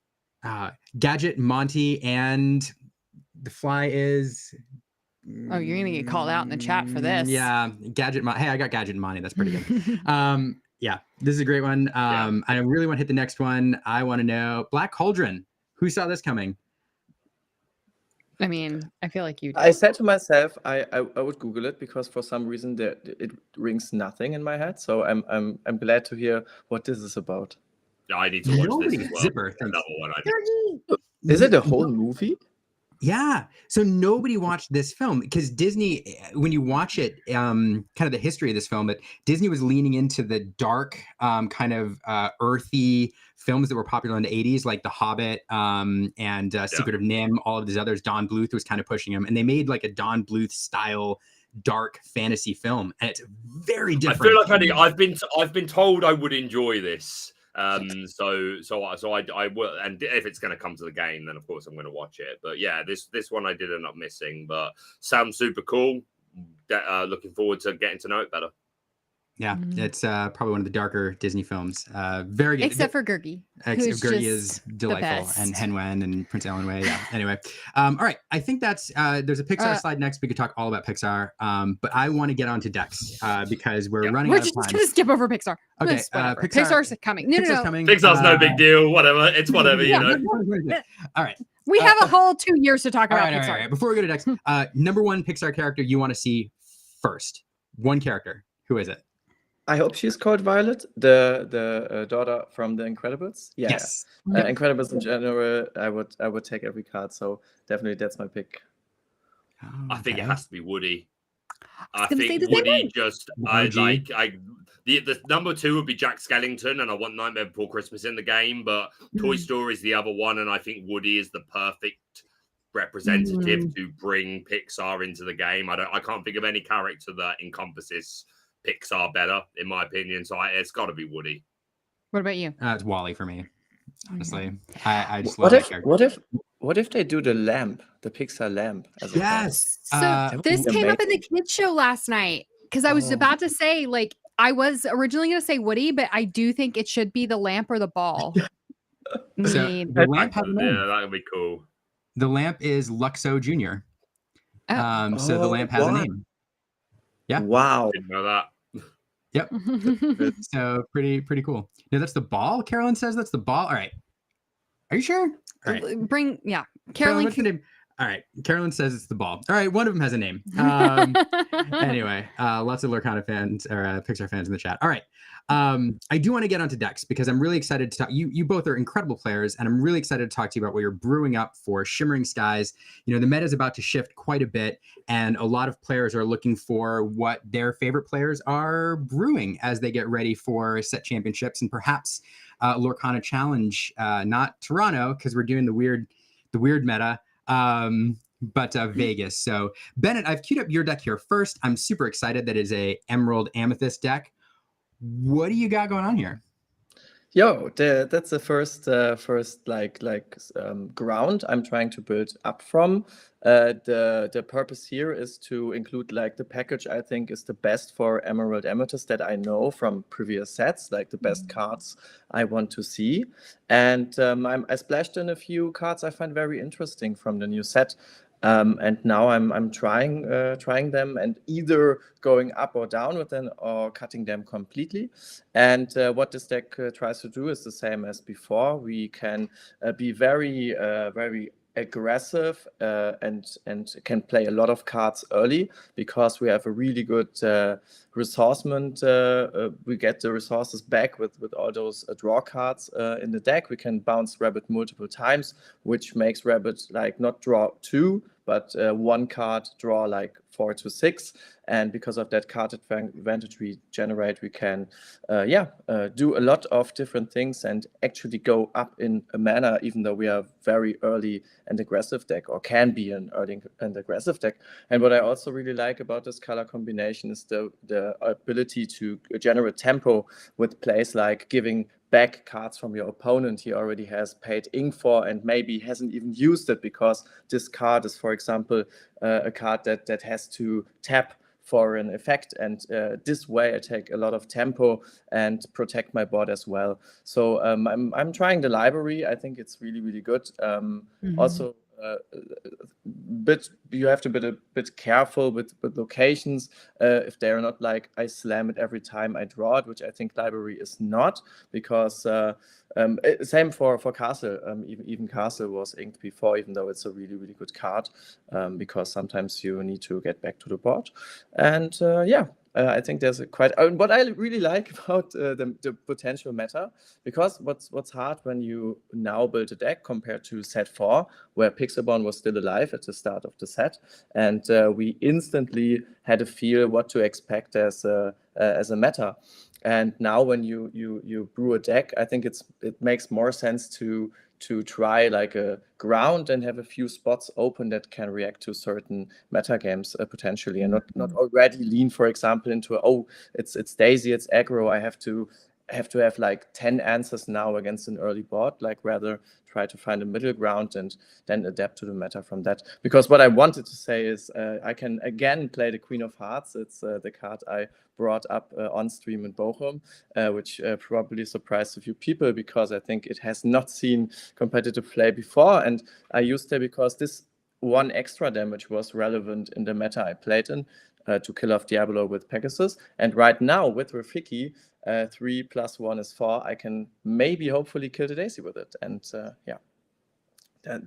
Gadget, Monty, and the Fly is. Oh, you're gonna get called out in the chat for this. Yeah, Gadget. Hey, I got Gadget and Monty. That's pretty good. Yeah, this is a great one. I really want to hit the next one. I want to know Black Cauldron. Who saw this coming? I mean, I feel like you did. I said to myself, I would Google it, because for some reason it rings nothing in my head. So I'm glad to hear what this is about. I need to watch this as well. Zipper. Another one. Is it a whole movie? Yeah. So nobody watched this film because Disney, when you watch it, kind of the history of this film, but Disney was leaning into the dark, kind of earthy films that were popular in the 80s, like The Hobbit and Secret of Nim, all of these others. Don Bluth was kind of pushing them. And they made like a Don Bluth style dark fantasy film. And it's very different. I feel like I've been told I would enjoy this. So I will, and if it's going to come to the game, then of course I'm going to watch it. But yeah, this one I did end up missing, but sounds super cool. Looking forward to getting to know it better. Yeah, it's probably one of the darker Disney films. Very good. Except for Gurgi. Gurgi is delightful, and Hen Wen and Prince Alan Wei. Yeah. Anyway, all right. I think that's there's a Pixar slide next. We could talk all about Pixar. But I want to get onto decks because we're running out of time. We're just going to skip over Pixar. Okay, Pixar's coming. Pixar's coming. Pixar's no big deal. Whatever. It's whatever, you know. All right. We have a whole 2 years to talk about Pixar. All right. Before we go to decks, number one Pixar character you want to see first. One character. Who is it? I hope she's called Violet, the daughter from the Incredibles. Yeah. Yes. Incredibles in general, I would take every card. So definitely that's my pick. I think it has to be Woody. I think Woody the number two would be Jack Skellington, and I want Nightmare Before Christmas in the game, but Toy Story is the other one, and I think Woody is the perfect representative to bring Pixar into the game. I can't think of any character that encompasses Pixar better, in my opinion. So it's got to be Woody. What about you? It's Wally for me. Honestly, I just What love that if character. what if they do the lamp, the Pixar lamp as a pet? Yes. So That would this be came up in the amazing. kids show last night because I was Oh. about to say, like, I was originally going to say Woody, but I do think it should be the lamp or the ball. I So mean, the lamp has a name. Yeah, that would be cool. The lamp is Luxo Jr. oh. So the lamp has a name. Yeah. Wow. Didn't know that. Yep. So pretty cool. No, that's the ball. Carolyn says that's the ball. All right. Are you sure? All right. Carolyn, Carolyn, what's the name? All right. Carolyn says it's the ball. All right. One of them has a name. Anyway, lots of Lorcana fans or Pixar fans in the chat. All right. I do want to get onto decks because I'm really excited to talk. You both are incredible players, and I'm really excited to talk to you about what you're brewing up for Shimmering Skies. You know, the meta is about to shift quite a bit, and a lot of players are looking for what their favorite players are brewing as they get ready for set championships and perhaps Lorcana Challenge, not Toronto because we're doing the weird meta. But Vegas. So Bennet, I've queued up your deck here first. I'm super excited that is a Emerald Amethyst deck. What do you got going on here? Yo, that's the first ground I'm trying to build up from. The purpose here is to include like the package I think is the best for Emerald Amethyst that I know from previous sets, like the best cards I want to see. And I splashed in a few cards I find very interesting from the new set. And now I'm trying them and either going up or down with them or cutting them completely. And what this deck tries to do is the same as before. We can be very aggressive and can play a lot of cards early because we have a really good resourcement. We get the resources back with all those draw cards in the deck. We can bounce Rabbit multiple times, which makes Rabbit like not draw 2, but one card draw like 4 to 6. And because of that card advantage we generate, we can do a lot of different things and actually go up in a mana, even though we are very early and aggressive deck, or can be an early and aggressive deck. And what I also really like about this color combination is the ability to generate tempo with plays like giving back cards from your opponent he already has paid ink for and maybe hasn't even used it, because this card is, for example, a card that has to tap for an effect, and this way I take a lot of tempo and protect my board as well. So I'm trying the library. I think it's really good. Also, you have to be a bit careful with locations if they are not like I slam it every time I draw it, which I think library is not, because same for Castle. Even Castle was inked before, even though it's a really good card, because sometimes you need to get back to the board. And I think there's what I really like about the potential meta, because what's hard when you now build a deck compared to set 4, where Pixar-born was still alive at the start of the set, and we instantly had a feel what to expect as a meta. And now when you brew a deck, I think it makes more sense to try like a ground and have a few spots open that can react to certain meta games potentially, and not already lean, for example, into it's Daisy, it's aggro, I have to have like 10 answers now against an early board, like rather try to find a middle ground and then adapt to the meta from that. Because what I wanted to say is I can again play the Queen of Hearts. It's the card I brought up on stream in Bochum, which probably surprised a few people, because I think it has not seen competitive play before. And I used it because this one extra damage was relevant in the meta I played in, to kill off Diablo with Pegasus. And right now with Rafiki, 3 + 1 is 4, I can maybe hopefully kill the Daisy with it. And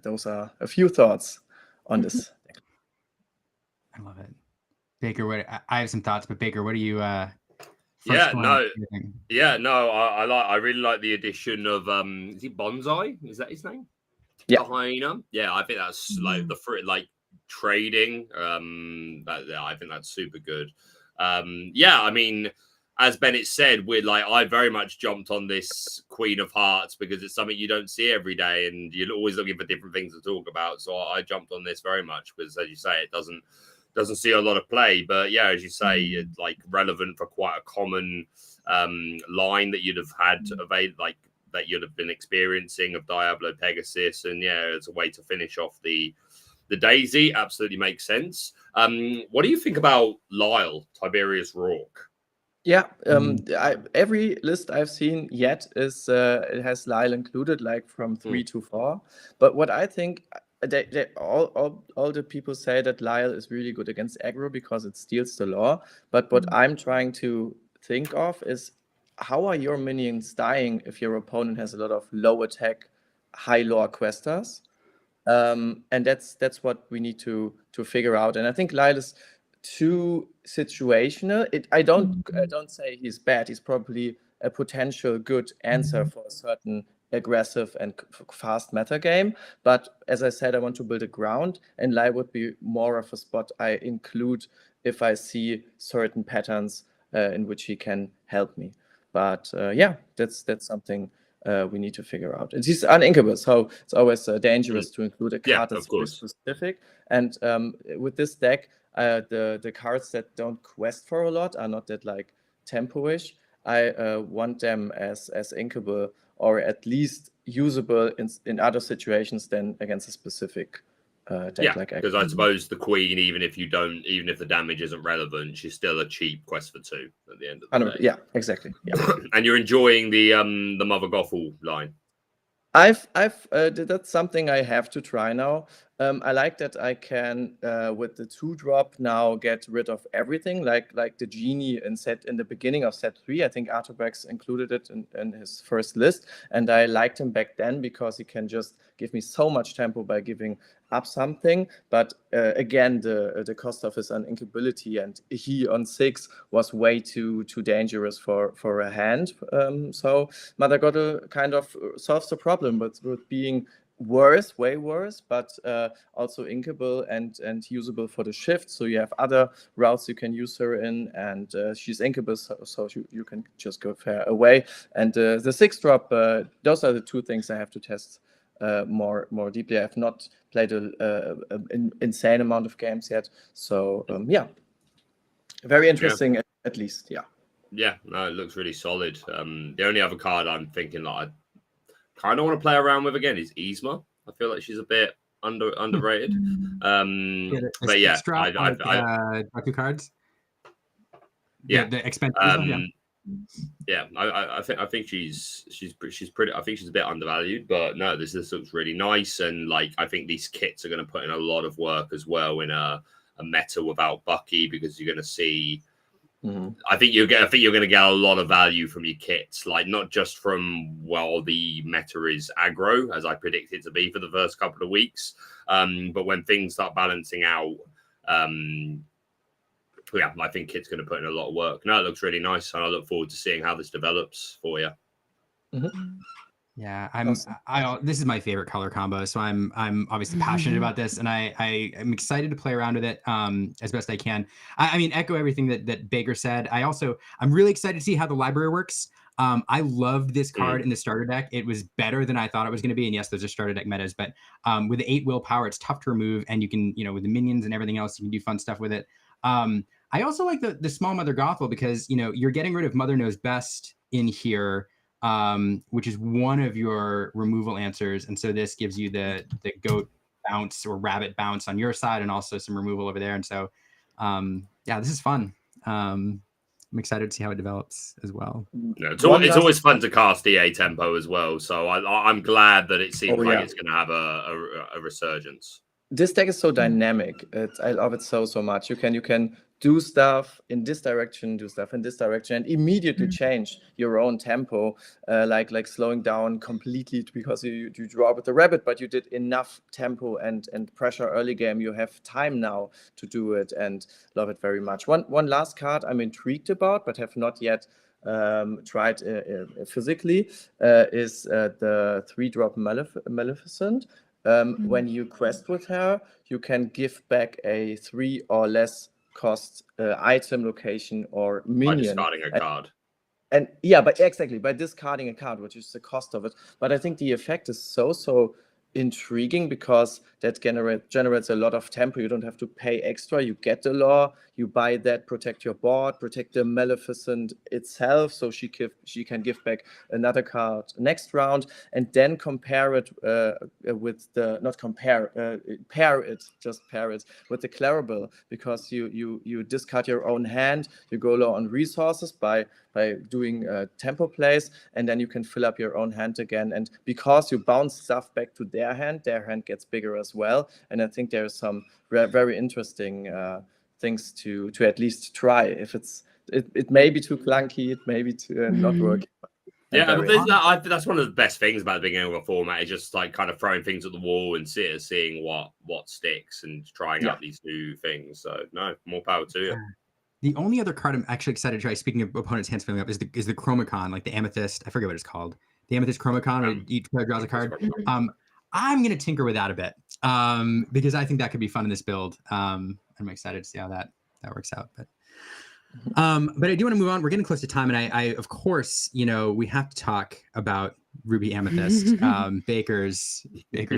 those are a few thoughts on this. I love it. Baker, I have some thoughts, but Baker, what do you I really like the addition of is it Bonsai? Is that his name? Yeah. Hyena. Yeah, I think that's like the fruit, like trading. I think that's super good. I mean, as Bennet said, I very much jumped on this Queen of Hearts because it's something you don't see every day, and you're always looking for different things to talk about. So I jumped on this very much because, as you say, it doesn't see a lot of play. But yeah, as you say, it's like relevant for quite a common line that you'd have had that you'd have been experiencing of Diablo Pegasus, and yeah, it's a way to finish off the Daisy. Absolutely makes sense. What do you think about Lyle, Tiberius Rourke? Yeah, every list I've seen yet is it has Lyle included, like from 3 to 4. But what I think, all the people say that Lyle is really good against aggro because it steals the lore. But what I'm trying to think of is, how are your minions dying if your opponent has a lot of low attack, high lore questers? And that's what we need to figure out. And I think Lyle is too situational. I don't say he's bad. He's probably a potential good answer for a certain aggressive and fast meta game. But as I said, I want to build a ground, and Lyle would be more of a spot I include if I see certain patterns in which he can help me. But yeah, that's something we need to figure out. It's uninkable, so it's always dangerous to include a card that's very specific. And with this deck, the cards that don't quest for a lot are not that like tempo-ish. I want them as inkable, or at least usable in other situations than against a specific deck. Like because I suppose the Queen, even if the damage isn't relevant, she's still a cheap quest for 2 at the end of the day. Yeah, exactly. Yeah. And you're enjoying the Mother Gothel line. That's something I have to try now. I like that I can with the 2-drop now get rid of everything, like the genie in the beginning of set 3. I think Artobex included it in his first list, and I liked him back then because he can just give me so much tempo by giving up something. But again, the cost of his uninkability, and he on 6 was way too dangerous for a hand. So Mother Gothel kind of solves the problem, but with being worse, way worse, but also inkable and usable for the shift. So you have other routes you can use her in, and she's inkable, so you can just go fair away. And the 6-drop, those are the 2 things I have to test more deeply. I have not played an insane amount of games yet, so yeah, very interesting at least. Yeah, no, it looks really solid. The only other card I'm thinking that I kind of want to play around with again is Yzma. I feel like she's a bit underrated. But yeah, I 2 cards. Yeah, the expensive. I think she's pretty. I think she's a bit undervalued, but no, this looks really nice, and like I think these kits are going to put in a lot of work as well in a meta without Bucky, because you're going to see. I think you're going to get a lot of value from your kits, like not just from the meta is aggro, as I predict it to be for the first couple of weeks, but when things start balancing out. Yeah, I think kit's going to put in a lot of work. No, it looks really nice, and I look forward to seeing how this develops for you. Yeah, this is my favorite color combo, so I'm obviously passionate about this, and I'm excited to play around with it as best I can. I mean, echo everything that Baker said. I'm really excited to see how the library works. I loved this card in the starter deck. It was better than I thought it was going to be. And yes, those are starter deck metas, but with the 8 willpower, it's tough to remove, and you can, with the minions and everything else, you can do fun stuff with it. I also like the small Mother Gothel because, you're getting rid of Mother Knows Best in here, which is one of your removal answers. And so this gives you the goat bounce or rabbit bounce on your side, and also some removal over there. And so, yeah, this is fun. I'm excited to see how it develops as well. No, it's always fun to cast EA tempo as well. So I'm glad that it seems like it's going to have a resurgence. This deck is so dynamic. I love it so much. You can do stuff in this direction, do stuff in this direction, and immediately change your own tempo, like slowing down completely because you draw with the rabbit, but you did enough tempo and pressure early game. You have time now to do it, and love it very much. One last card I'm intrigued about, but have not yet tried physically, is the 3-drop Maleficent. When you quest with her, you can give back a 3 or less cost item, location, or minion. By discarding a card. And yeah, but exactly, by discarding a card, which is the cost of it. But I think the effect is so intriguing because that generates a lot of tempo. You don't have to pay extra. You get the law, you buy that, protect your board, protect the Maleficent itself, so she can give back another card next round, and then compare it with the pair it with the Clarabelle, because you discard your own hand, you go low on resources by doing tempo plays, and then you can fill up your own hand again. And because you bounce stuff back to their hand gets bigger as well. And I think there's some very interesting things to at least try. If it may be too clunky, it may be too not working. Yeah, that's one of the best things about the beginning of a format, is just like kind of throwing things at the wall and seeing what sticks and trying out these new things. So no, more power to you. The only other card I'm actually excited to try, speaking of opponents' hands filling up, is the Chromacon, like the Amethyst. I forget what it's called. The Amethyst Chromacon, where each player draws a card. I'm going to tinker with that a bit because I think that could be fun in this build. I'm excited to see how that works out. But I do want to move on. We're getting close to time, and I of course, we have to talk about Ruby Amethyst, Baker's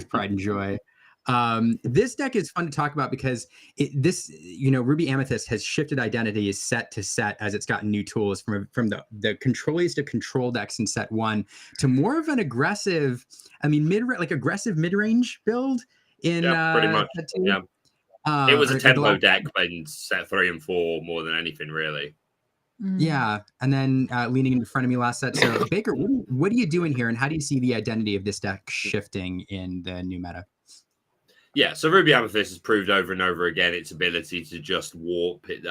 pride and joy. This deck is fun to talk about because Ruby Amethyst has shifted identities set to set as it's gotten new tools from the controliest of control decks in set 1 to more of an aggressive, aggressive mid-range build in pretty much. set 2. Yeah. It was a tempo deck in set 3 and 4 more than anything, really. Yeah, and then leaning into front of me last set. So Baker, what are you doing here, and how do you see the identity of this deck shifting in the new meta? Yeah, so Ruby Amethyst has proved over and over again its ability to just warp it,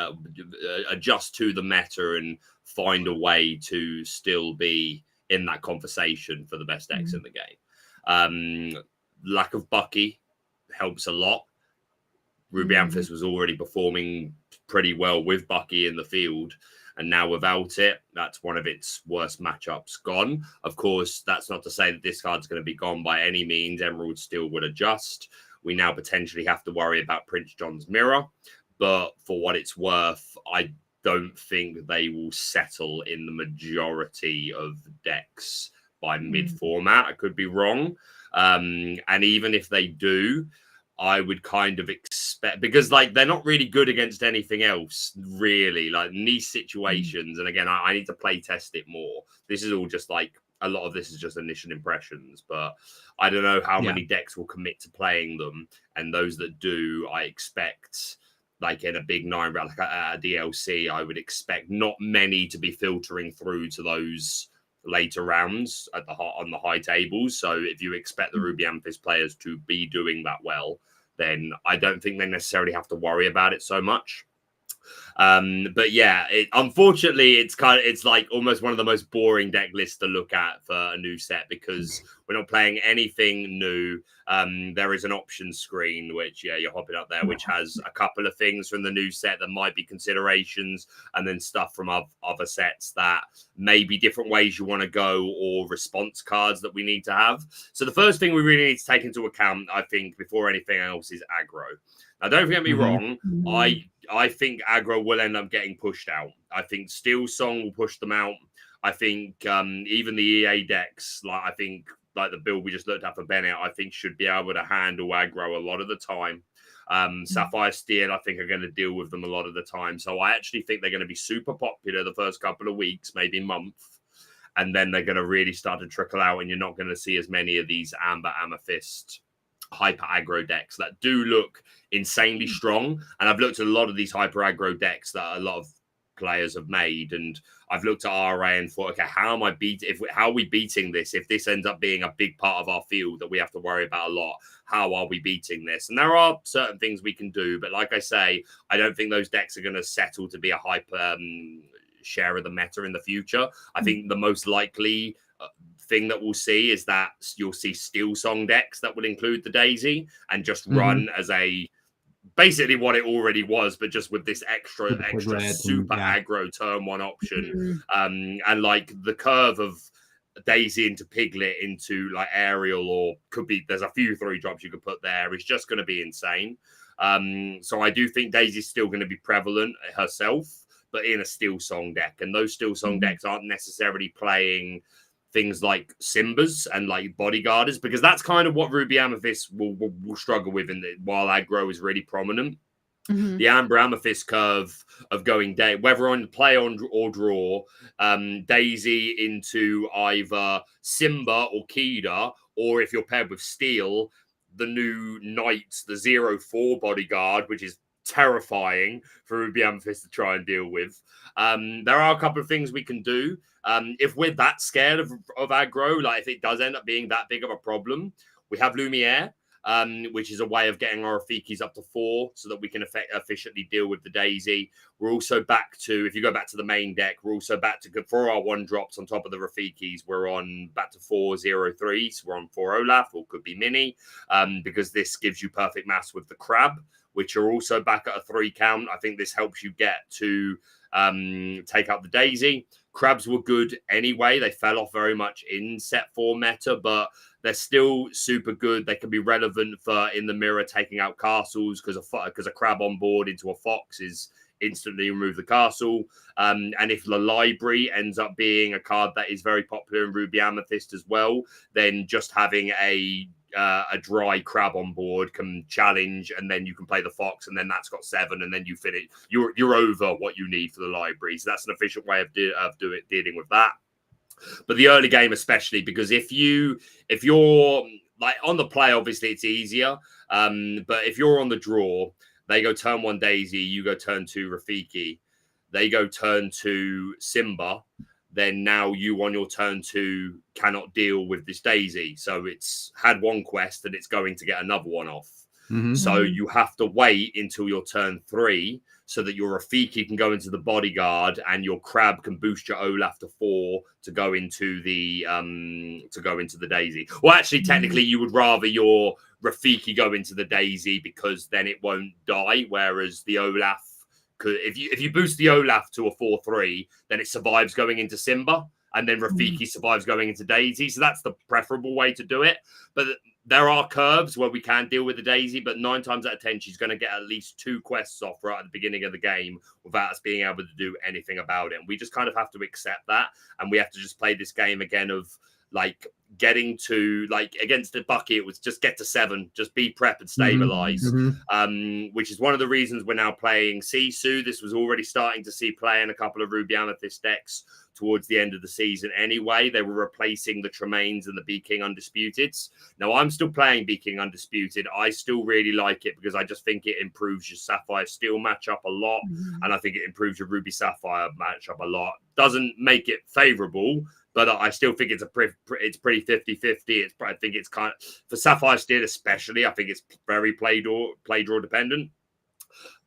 adjust to the meta and find a way to still be in that conversation for the best decks in the game. Lack of Bucky helps a lot. Ruby Amethyst was already performing pretty well with Bucky in the field, and now without it, that's one of its worst matchups gone. Of course, that's not to say that this card's going to be gone by any means. Emerald still would adjust. We now potentially have to worry about Prince John's Mirror, but for what it's worth, I don't think they will settle in the majority of decks by mid-format. I could be wrong. And even if they do, I would kind of expect, because they're not really good against anything else, really, like in these situations. And again, I need to play test it more. This is all just a lot of this is just initial impressions, but I don't know how many decks will commit to playing them. And those that do, I expect, in a big 9 round, a DLC, I would expect not many to be filtering through to those later rounds on the high tables. So if you expect the Ruby Amethyst players to be doing that well, then I don't think they necessarily have to worry about it so much. But yeah, unfortunately, it's almost one of the most boring deck lists to look at for a new set, because we're not playing anything new. There is an options screen, which you're hopping up there, which has a couple of things from the new set that might be considerations, and then stuff from other sets that may be different ways you want to go, or response cards that we need to have. So the first thing we really need to take into account, I think, before anything else, is aggro. Now, don't get me wrong. I think aggro will end up getting pushed out. I think Steel Song will push them out. I think even the EA decks, the build we just looked at for Bennet, I think should be able to handle aggro a lot of the time. Sapphire Steel, I think, are going to deal with them a lot of the time. So I actually think they're going to be super popular the first couple of weeks, maybe month. And then they're going to really start to trickle out, and you're not going to see as many of these Amber Amethyst hyper aggro decks that do look insanely strong. And I've looked at a lot of these hyper aggro decks that a lot of players have made, and I've looked at RA and thought, okay, how are we beating this? If this ends up being a big part of our field that we have to worry about a lot, how are we beating this? And there are certain things we can do, but like I say, I don't think those decks are going to settle to be a hyper share of the meta in the future. I think the most likely thing that we'll see is that you'll see Steel Song decks that will include the Daisy and just run as basically what it already was, but just with this extra super aggro turn 1 option. And the curve of Daisy into Piglet into Ariel, or could be, there's a few 3-drops you could put there, is just going to be insane. So I do think Daisy's still going to be prevalent herself, but in a Steel Song deck. And those Steel Song decks aren't necessarily playing things like Simbas and like bodyguarders, because that's kind of what Ruby Amethyst will struggle with while aggro is really prominent. Mhm. The Amber Amethyst curve of going whether on play on or draw, Daisy into either Simba or Kida, or if you're paired with Steel, the new Knights, the 0/4 bodyguard, which is terrifying for Ruby Amethyst to try and deal with. There are a couple of things we can do. If we're that scared of aggro, like if it does end up being that big of a problem, we have Lumiere, which is a way of getting our Rafikis up to 4 so that we can efficiently deal with the Daisy. We're also back to, if you go back to the main deck, we're also back to, for our 1-drops on top of the Rafikis, we're on back to 4/0/3s. We're on 4 Olaf, or could be Mini, because this gives you perfect mass with the Crab, which are also back at a 3 count. I think this helps you get to take out the Daisy. Crabs were good anyway. They fell off very much in set 4 meta, but they're still super good. They can be relevant for in the mirror taking out castles, because a crab on board into a fox is instantly remove the castle. And if the library ends up being a card that is very popular in Ruby Amethyst as well, then just having a dry crab on board can challenge, and then you can play the fox, and then that's got 7, and then you finish. You're over what you need for the library. So that's an efficient way of dealing with that. But the early game especially, because if you're like on the play, obviously it's easier. But if you're on the draw, they go turn 1 Daisy, you go turn 2 Rafiki, they go turn 2 Simba. Then now you on your turn 2 cannot deal with this Daisy. So it's had 1 quest and it's going to get another one off. Mm-hmm. So you have to wait until your turn 3 so that your Rafiki can go into the bodyguard and your Crab can boost your Olaf to 4 to go into the Daisy. Well, actually, technically, you would rather your Rafiki go into the Daisy because then it won't die, whereas the Olaf, if you boost the Olaf to a 4/3, then it survives going into Simba, and then Rafiki survives going into Daisy. So that's the preferable way to do it. But there are curves where we can deal with the Daisy, but 9 times out of 10, she's going to get at least 2 quests off right at the beginning of the game without us being able to do anything about it. And we just kind of have to accept that. And we have to just play this game again of like getting to, like, against the Bucky, it was just get to 7, just be prep and stabilize. Which is one of the reasons we're now playing Sisu. This was already starting to see play in a couple of Ruby Amethyst decks towards the end of the season anyway. They were replacing the Tremaines and the Bee King Undisputeds. Now, I'm still playing Bee King Undisputed. I still really like it because I just think it improves your Sapphire Steel matchup a lot, and I think it improves your Ruby Sapphire matchup a lot. Doesn't make it favorable, but I still think it's pretty 50-50. I think it's kind of, for Sapphire Steel especially, I think it's very play draw dependent.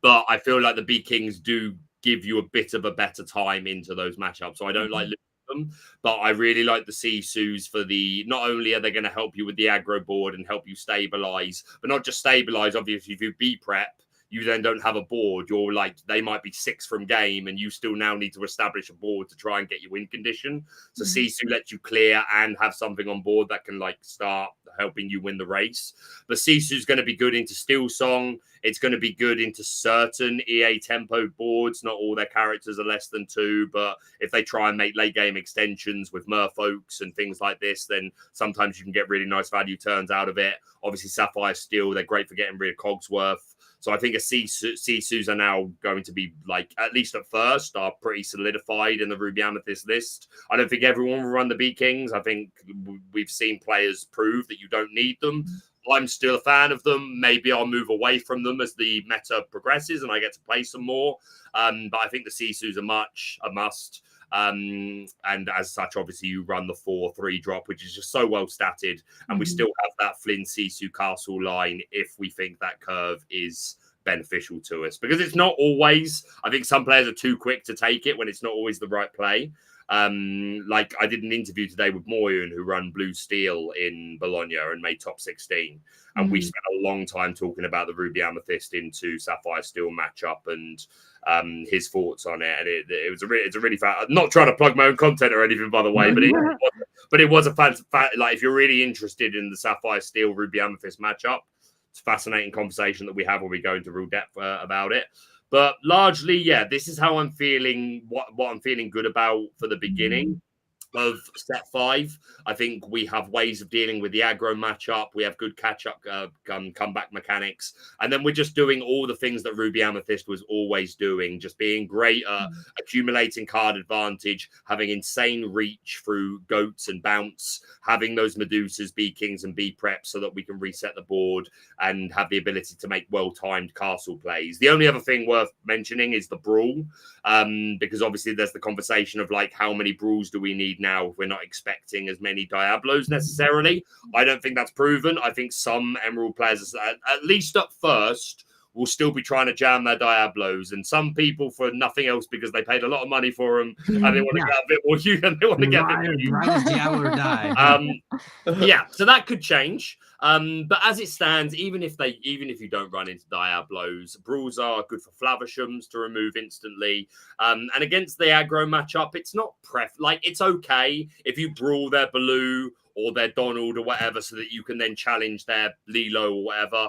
But I feel like the Bee Kings do give you a bit of a better time into those matchups. So I don't like losing them, but I really like the Sisus for the, not only are they going to help you with the aggro board and help you stabilize, but not just stabilize. Obviously, if you be prep, you then don't have a board. You're like, they might be 6 from game and you still now need to establish a board to try and get you in condition. So Sisu lets you clear and have something on board that can like start helping you win the race. But Sisu's going to be good into Steel Song. It's going to be good into certain EA tempo boards. Not all their characters are less than 2, but if they try and make late game extensions with Merfolks and things like this, then sometimes you can get really nice value turns out of it. Obviously, Sapphire Steel, they're great for getting rid of Cogsworth. So I think Sisus are now going to be, like, at least at first, are pretty solidified in the Ruby Amethyst list. I don't think everyone will run the Bee Kings. I think we've seen players prove that you don't need them. I'm still a fan of them. Maybe I'll move away from them as the meta progresses and I get to play some more. But I think the Sisus are a must. And as such, obviously, you run the 4/3 drop, which is just so well statted. And we still have that Flynn Sisu Castle line if we think that curve is beneficial to us. Because it's not always, I think some players are too quick to take it when it's not always the right play. Like I did an interview today with Moyun, who run Blue Steel in Bologna and made top 16. And we spent a long time talking about the Ruby Amethyst into Sapphire Steel matchup and his thoughts on it. And it's a really fun, not trying to plug my own content or anything, by the way, but it was a fan, like if you're really interested in the Sapphire Steel Ruby Amethyst matchup, it's a fascinating conversation that we have when we go into real depth about it. But largely, yeah, this is how I'm feeling, what I'm feeling good about for the beginning. of set 5. I think we have ways of dealing with the aggro matchup. We have good catch-up comeback mechanics. And then we're just doing all the things that Ruby Amethyst was always doing, just being great at accumulating card advantage, having insane reach through goats and bounce, having those Medusas be kings and be preps so that we can reset the board and have the ability to make well-timed castle plays. The only other thing worth mentioning is the brawl, because obviously there's the conversation of like, how many brawls do we need now if we're not expecting as many Diablos necessarily? I don't think that's proven. I think some Emerald players, at least at first, will still be trying to jam their Diablos, and some people for nothing else because they paid a lot of money for them and they want to get a bit more you and they want to get a bit more Diablo or die. Yeah, so that could change. But as it stands, even if you don't run into Diablos, brawls are good for Flavishams to remove instantly. And against the aggro matchup, it's not it's okay if you brawl their Baloo or their Donald or whatever, so that you can then challenge their Lilo or whatever.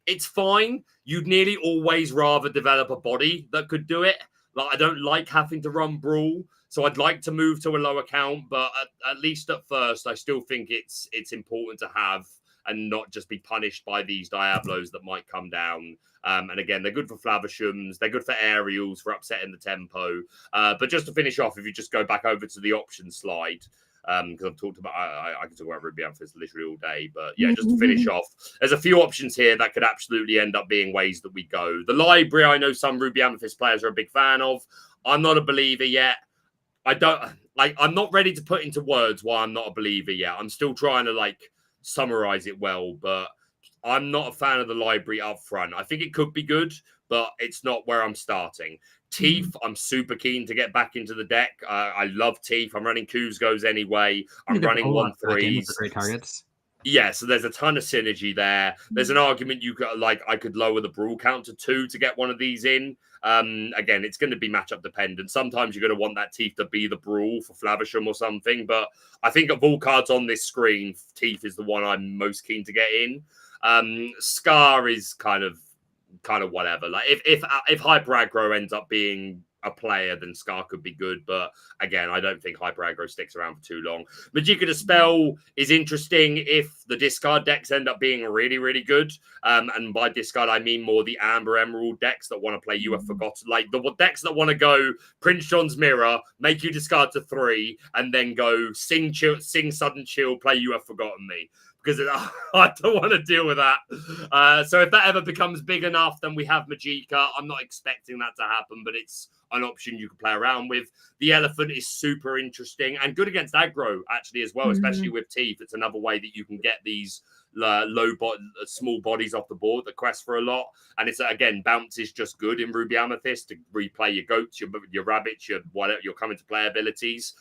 It's fine. You'd nearly always rather develop a body that could do it. Like, I don't like having to run brawl, so I'd like to move to a lower count. But at least at first, I still think it's important to have and not just be punished by these Diablos that might come down. And again, they're good for Flavishams. They're good for aerials, for upsetting the tempo. But just to finish off, if you just go back over to the options slide, because I've talked about, I can talk about Ruby Amethyst literally all day, but yeah, just to finish off, there's a few options here that could absolutely end up being ways that we go. The library, I know some Ruby Amethyst players are a big fan of. I'm not a believer yet. I'm not ready to put into words why I'm not a believer yet. I'm still trying to summarize it well, but I'm not a fan of the library up front. I think it could be good, but it's not where I'm starting. Teeth, I'm super keen to get back into the deck. I love Teeth. I'm running Kuzgos anyway. I'm running 1/3s. Great targets. Yeah, so there's a ton of synergy there. There's an argument you could I could lower the brawl count to 2 to get one of these in. Again, it's going to be matchup dependent. Sometimes you're going to want that Teeth to be the brawl for Flavisham or something. But I think of all cards on this screen, Teeth is the one I'm most keen to get in. Scar is kind of whatever. Like if Hyper Aggro ends up being a player, then Scar could be good. But again, I don't think Hyper Aggro sticks around for too long. Magicka Dispel is interesting if the discard decks end up being really, really good. And by discard, I mean more the Amber Emerald decks that want to play You Have Forgotten. Like the decks that want to go Prince John's Mirror, make you discard to 3, and then go Sing Sudden Chill, play You Have Forgotten Me. Because I don't want to deal with that. So if that ever becomes big enough, then we have Magicka. I'm not expecting that to happen, but it's an option you can play around with. The Elephant is super interesting and good against aggro, actually, as well, especially with Teeth. It's another way that you can get these small bodies off the board that quest for a lot. And it's, again, bounce is just good in Ruby Amethyst to replay your goats, your rabbits, your whatever, your coming to play abilities.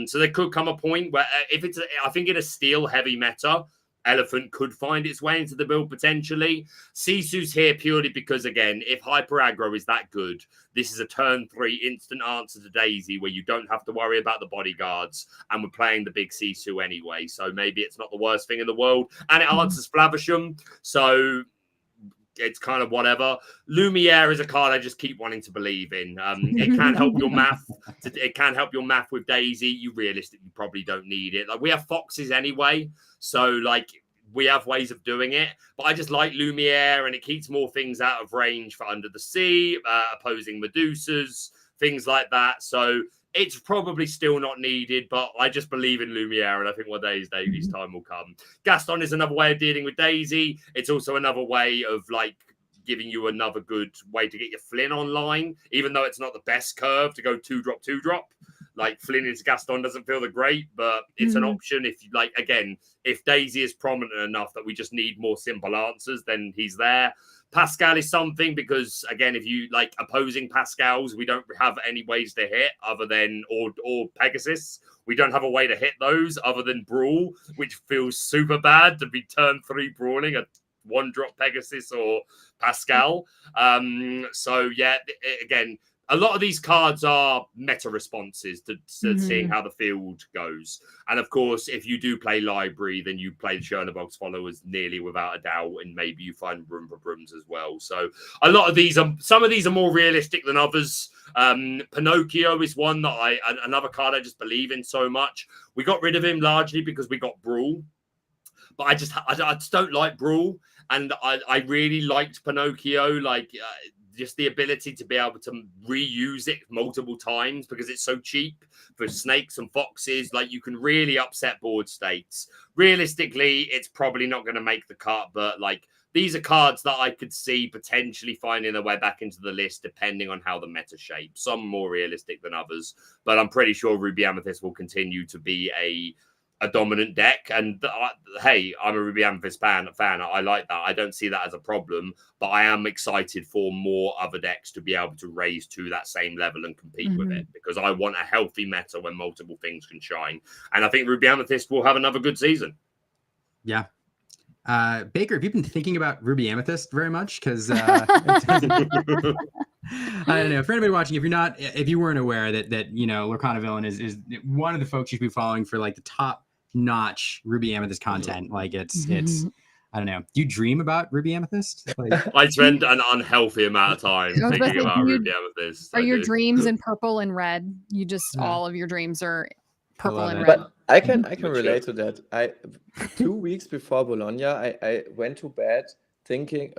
So there could come a point where I think in a steel heavy meta, Elephant could find its way into the build potentially. Sisu's here purely because, again, if Hyper Aggro is that good, this is a turn 3 instant answer to Daisy where you don't have to worry about the bodyguards, and we're playing the big Sisu anyway. So maybe it's not the worst thing in the world. And it answers Flavisham, so it's kind of whatever. Lumiere is a card I just keep wanting to believe in. It can help your math. It can help your math with Daisy. You realistically probably don't need it. Like, we have foxes anyway, so we have ways of doing it. But I just like Lumiere, and it keeps more things out of range for Under the Sea, opposing Medusas, things like that. So it's probably still not needed, but I just believe in Lumiere, and I think one day Daisy's time will come. Gaston is another way of dealing with Daisy. It's also another way of giving you another good way to get your Flynn online, even though it's not the best curve to go 2-drop, 2-drop. Like, Flynn into Gaston doesn't feel the great, but it's an option if you again, if Daisy is prominent enough that we just need more simple answers, then he's there. Pascal is something because, again, if you opposing Pascals, we don't have any ways to hit other than, or Pegasus. We don't have a way to hit those other than Brawl, which feels super bad to be turn 3 brawling a 1-drop Pegasus or Pascal. So yeah, again, a lot of these cards are meta responses to seeing how the field goes. And of course, if you do play library, then you play the Chernobog's followers nearly without a doubt, and maybe you find room for brooms as well. So a lot of these are, some of these are more realistic than others. Pinocchio is one that another card I just believe in so much. We got rid of him largely because we got Brawl, but I just don't like Brawl, and I really liked Pinocchio, like. Just the ability to be able to reuse it multiple times because it's so cheap for snakes and foxes. Like, you can really upset board states. Realistically, it's probably not going to make the cut, but like, these are cards that I could see potentially finding their way back into the list depending on how the meta shapes. Some more realistic than others, but I'm pretty sure Ruby Amethyst will continue to be a dominant deck. And hey, I'm a Ruby Amethyst fan. I like that. I don't see that as a problem, but I am excited for more other decks to be able to raise to that same level and compete with it, because I want a healthy meta where multiple things can shine. And I think Ruby Amethyst will have another good season. Yeah. Baker, have you been thinking about Ruby Amethyst very much? Because I don't know. For anybody watching, if you weren't aware that Lorcana Villain is one of the folks you should be following for like the top-notch Ruby Amethyst content. Like it's I don't know. Do you dream about Ruby Amethyst? Like, I spend an unhealthy amount of time thinking about Ruby Amethyst. Are your dreams in purple and red? You just all of your dreams are purple and red. But I can relate to that. 2 weeks before Bologna, I went to bed thinking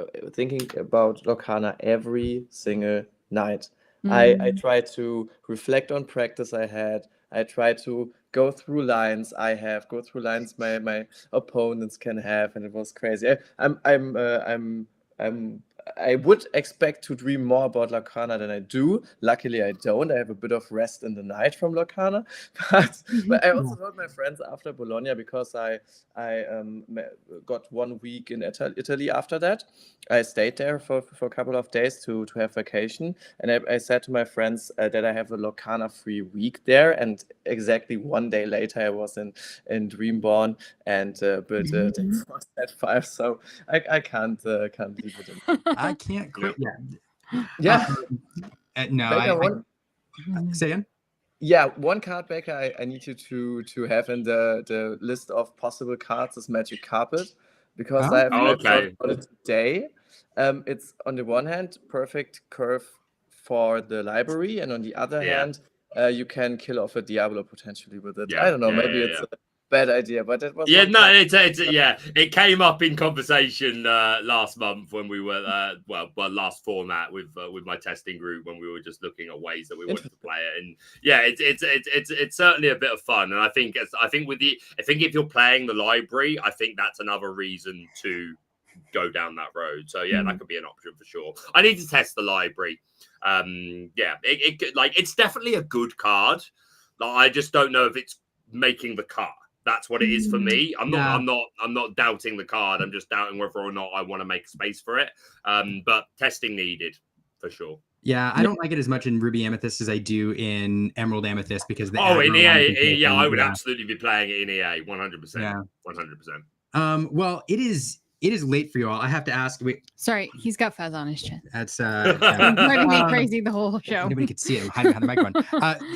about Lorcana every single night. I tried to reflect on practice I had. I tried to go through lines my opponents can have, and it was crazy. I would expect to dream more about Lorcana than I do. Luckily, I don't. I have a bit of rest in the night from Lorcana. But I also told my friends after Bologna, because I got 1 week in Italy after that. I stayed there for a couple of days to have vacation. And I said to my friends that I have a Lorcana-free week there. And exactly 1 day later, I was in Dreamborn and built at 5. So I can't leave it in. I can't quit yet. Yeah. No, say again? Yeah, one card, Baker, I need you to have in the list of possible cards is Magic Carpet, because I have thought about it today. It's on the one hand perfect curve for the library, and on the other hand, you can kill off a Diablo potentially with it. I don't know, maybe it's a bad idea, but it was it came up in conversation last month when we were last format with my testing group, when we were just looking at ways that we wanted to play it. And it's certainly a bit of fun. And I think if you're playing the library, I think that's another reason to go down that road. So that could be an option for sure. I need to test the library. It's definitely a good card. Like, I just don't know if it's making the cut. That's what it is for me. I'm not doubting the card. I'm just doubting whether or not I want to make space for it. But testing needed for sure. Yeah, I don't like it as much in Ruby Amethyst as I do in Emerald Amethyst, because in EA, I would absolutely be playing it in EA, 100%. Yeah, 100%. Well, it is late for you all. I have to ask. Sorry, he's got fuzz on his chin. That's driving me crazy the whole show. Nobody could see it. Hide the microphone.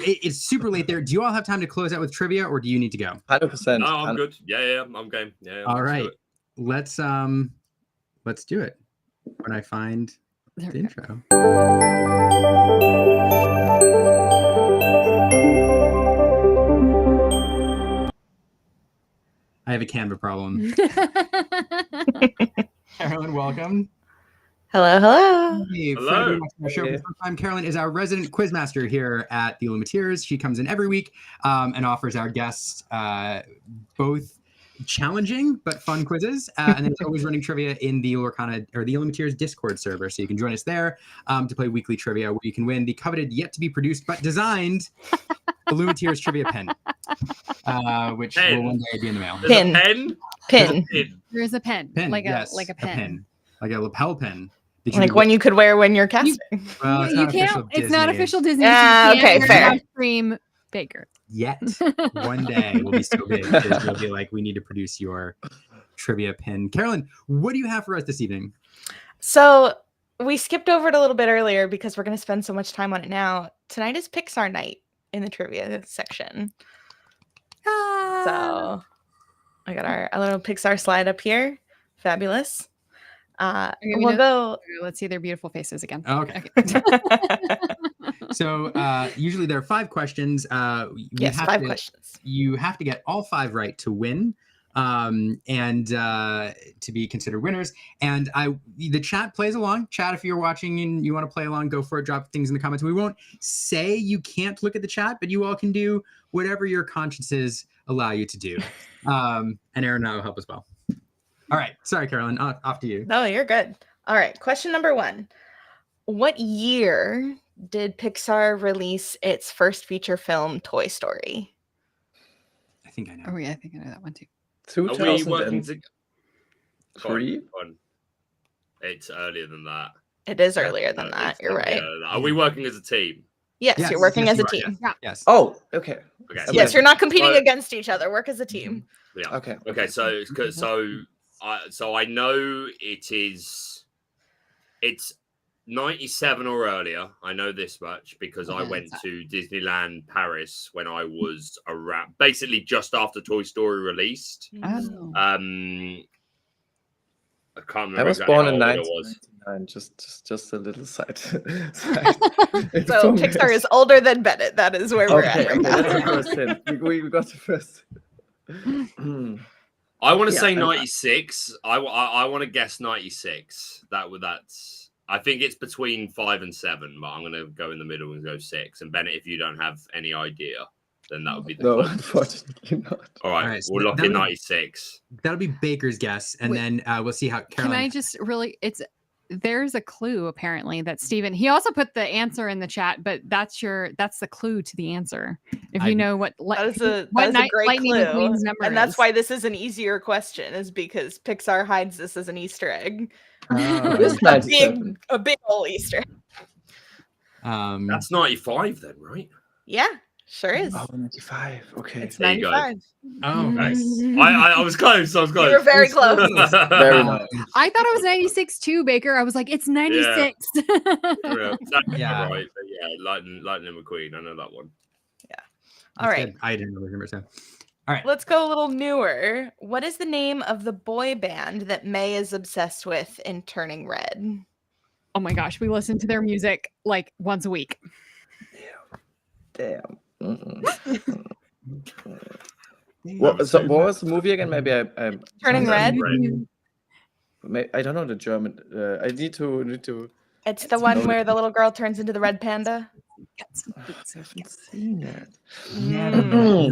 It's super late there. Do you all have time to close out with trivia, or do you need to go? 100%. No, I'm good. Yeah, I'm game. Yeah. All right, let's do it. When I find the intro. I have a Canva problem. Carolyn, welcome. Hello. Hey, hello. Carolyn is our resident quizmaster here at the Illumiteers. She comes in every week and offers our guests both challenging but fun quizzes, and then always running trivia in the Lorcana or the Illumiteers Discord server. So you can join us there to play weekly trivia, where you can win the coveted, yet to be produced but designed Illumiteers trivia pen, which will one day be in the mail. Pin. There's a pen. Like a pen. Like a lapel pen. Like one you could wear when you're casting. Well, it's not official Disney. Okay, fair. Stream Baker. Yet one day we'll be so big because we'll be like, we need to produce your trivia pin. Carolyn, what do you have for us this evening? So we skipped over it a little bit earlier because we're going to spend so much time on it now. Tonight is Pixar night in the trivia section. So I got our little Pixar slide up here. Fabulous. We'll go. Let's see their beautiful faces again. Oh, okay. So usually there are 5 questions. Yes, 5 questions. You have to get all 5 right to win, and to be considered winners. And the chat plays along. Chat, if you're watching and you want to play along, go for it. Drop things in the comments. We won't say you can't look at the chat, but you all can do whatever your consciences allow you to do. And Aaron will help as well. All right. Sorry, Carolyn. Off to you. No, you're good. All right. Question number 1. What year did Pixar release its first feature film, Toy Story? I think I know. Oh, yeah. I think I know that one too. 2003? It's earlier than that. It is earlier than that. You're right. Are we working as a team? Yes, you're working as a team. Yes. Oh, okay. Yes, you're not competing against each other. Work as a team. Yeah. Okay. Okay. So I know it's 97 or earlier. I know this much because I went to Disneyland Paris when I was around, basically just after Toy Story released. Oh. I can't remember. I was exactly born how in old I was. 1999. Just a little side. So Pixar is older than Bennet. That is where we're at. Okay, that's the first hint. We got the first. I want to say 96. I want to guess 96. That's. I think it's between 5 and 7, but I'm going to go in the middle and go 6. And Bennet, if you don't have any idea, then that would be the No, closest. unfortunately not. All right, so we'll lock in 96. That'll be Baker's guess, and then we'll see how Carolyn. Can I just there's a clue apparently that Steven, he also put the answer in the chat, but that's the clue to the answer. If you know what that is a great Lightning clue. McQueen's number And that's is. why this is an easier question, is because Pixar hides this as an Easter egg. A big old Easter egg. That's 95 then, right? Yeah, sure is. Oh, 95. Okay. It's There you go. 95. Oh, Nice. I was close. You were very close. Very nice. I thought it was 96 too, Baker. I was like, it's 96. Yeah. Yeah. Right. But yeah, Lightning McQueen. I know that one. All right. I didn't know the number, so. All right. Let's go a little newer. What is the name of the boy band that May is obsessed with in Turning Red? Oh my gosh, we listen to their music like once a week. Damn. What was the movie again? Maybe I Turning Red? I don't know the German. I need to. It's the one where the little girl turns into the red panda. I haven't seen it.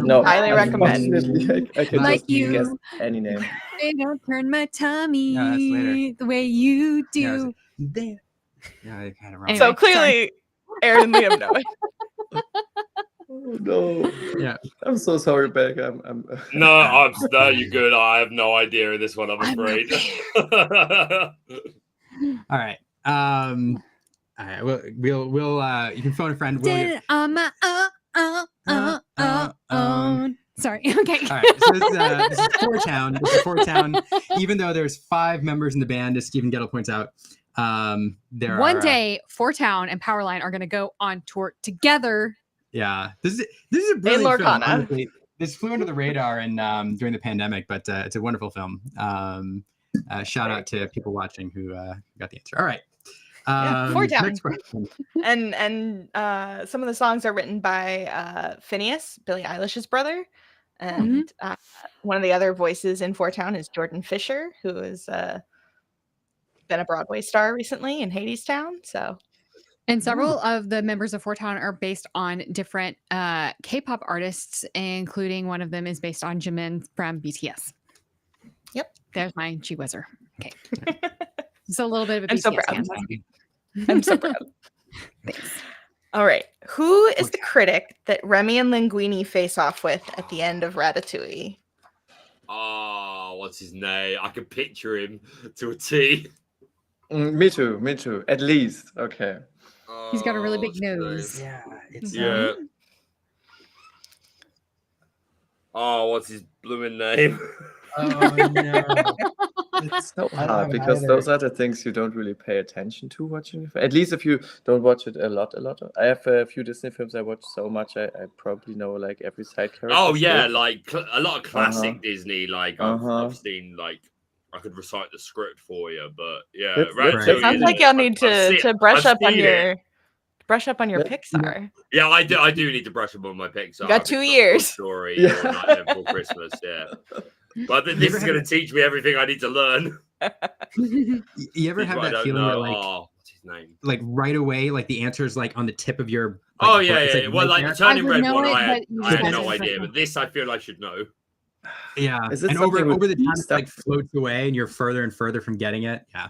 No, highly recommend. I can Like just you. guess any name. They don't turn my tummy No, that's later. the way you do. Yeah, I kind of wrong. So clearly, Aaron and Liam know it. Oh no. Yeah. I'm so sorry, Beck. I'm No, you're good. I have no idea of this one, I'm afraid. All right. All right. We'll you can phone a friend. We'll get... Sorry. Okay. All right. So this is Four Town. This is Four Town. Even though there's 5 members in the band, as Stephen Gettle points out, there One are, day, Four Town and Powerline are going to go on tour together. Yeah, this is a brilliant film. Lorcana. Honestly. This flew under the radar and during the pandemic, but it's a wonderful film. Shout out to people watching who got the answer. All right. Four Town. Next question. And some of the songs are written by Phineas, Billie Eilish's brother. And one of the other voices in Four Town is Jordan Fisher, who has been a Broadway star recently in Hadestown. So, And several of the members of Four Town are based on different K-pop artists, including one of them is based on Jimin from BTS. Yep. There's my G-Whizzer. Okay. So a little bit of a I'm BTS so proud. fan. I'm so proud. Thanks. All right. Who is the critic that Remy and Linguini face off with at the end of Ratatouille? Oh, what's his name? I can picture him to a T. Me too. At least. Okay. He's got a really big what's his nose. name? Yeah, it's Yeah. Oh, what's his blooming name? Oh no. It's so I don't hard have it because either. those are the things you don't really pay attention to watching. At least if you don't watch it a lot. I have a few Disney films I watch so much I probably know like every side character. Oh yeah, still. like a lot of classic Disney. Like I've seen like I could recite the script for you, but yeah, That's Ratatouille Sounds is- like y'all need I've to brush I've up on seen it. your Yeah. Pixar. Yeah, I do need to brush up on my Pixar. You got I've 2 got years. Toy Story Yeah. or Nightmare Before Christmas. Yeah, but this is going to teach me everything I need to learn. You ever have I that don't feeling where know. like What's his name? like right away, like the answer is like on the tip of your. Oh like, yeah, it's, yeah. Well, right like the there. Turning I would Red know one, it, I but you had said no it. idea. But this, I feel I should know. Yeah, Is it and over something with the time, tea it like stuff? floats away, and you're further and further from getting it. Yeah.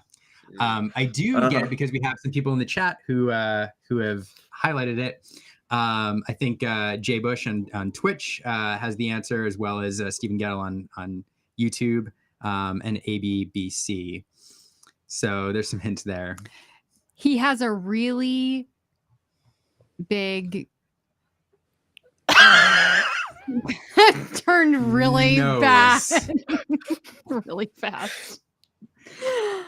I do get it because we have some people in the chat who have highlighted it. I think Jay Bush on Twitch has the answer, as well as Stephen Gettle on YouTube and ABBC. So there's some hints there. He has a really big turned really Nose. bad. Really fast. Oh,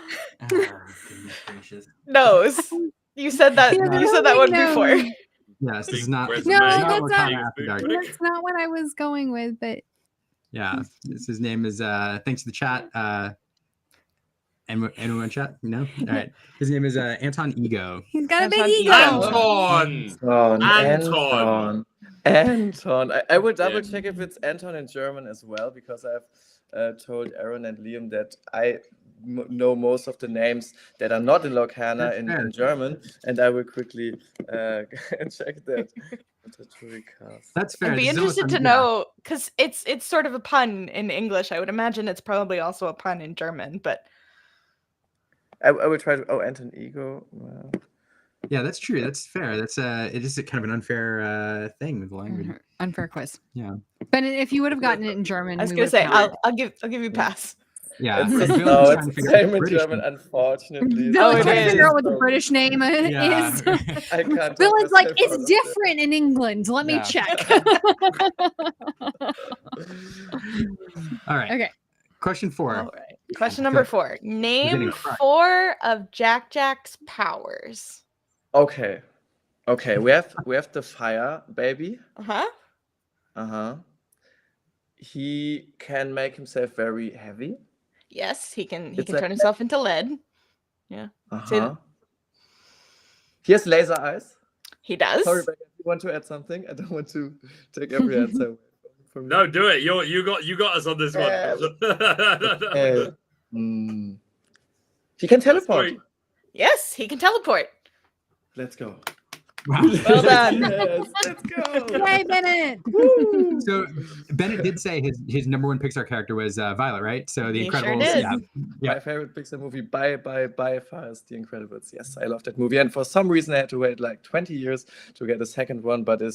goodness gracious. Nose. You said that. Yeah, You said that one no. before. Yes, this is not. Big This is No, not that's Lorcana not- After Dark. That's not what I was going with, but Yeah, his name is. Thanks to the chat. Anyone in chat? No. All right. His name is Anton Ego. he's got a big Anton ego. Ego. Anton. I will double check if it's Anton in German as well, because I've told Aaron and Liam that I know most of the names that are not in Lorcana in German, and I will quickly check that. That's fair. I'd be This is almost interested to un- know because it's sort of a pun in English. I would imagine it's probably also a pun in German, but I will try to. Oh, Anton Ego. Wow. Yeah, that's true. That's fair. That's it is a kind of an unfair thing with the language. Unfair quiz. Yeah. But if you would have gotten it in German, I was we gonna would've say counted. I'll give you a pass. Yeah. It's, and Bill no, was it's trying to the figure out same the in British German, name. unfortunately. Bill is it trying to figure is. out what the British name Yeah. is. I can't. Bill talk is like, myself out it's of that. different in England. Let me Yeah. check. All right. Okay. Question 4. All right. Question number 4. Name getting crushed. 4 of Jack's powers. Okay. We have the fire baby. Uh-huh. He can make himself very heavy. Yes, he can It's turn like- himself into lead. Say that. He has laser eyes. He does. Sorry, Becca, you want to add something? I don't want to take every answer away from you. No, do it. You got us on this one. Okay. He can teleport. Sweet. Yes, he can teleport. Let's go. Wow. Well done. Yes, let's go. Yay, Bennett. So Bennett did say his number 1 Pixar character was Violet, right? So The He sure Incredibles. did. Yeah. My favorite Pixar movie by far is The Incredibles. Yes, I love that movie, and for some reason I had to wait like 20 years to get the second one, but it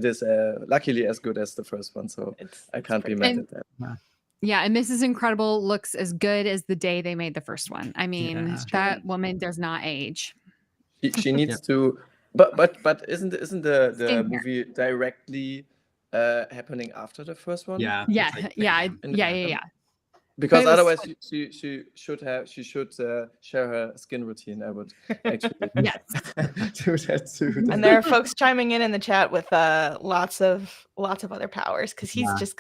is luckily as good as the first one, so I can't be mad And- at that. Yeah, and Mrs. Incredible looks as good as the day they made the first one. I mean, Yeah. that woman does not age. She needs to, but isn't the Same here. movie directly happening after the first one? Yeah. Yeah, It's like- yeah, in the yeah. background. Because But it was otherwise she should share her skin routine. I would actually Yes. do that too. And there are folks chiming in the chat with lots of other powers because he's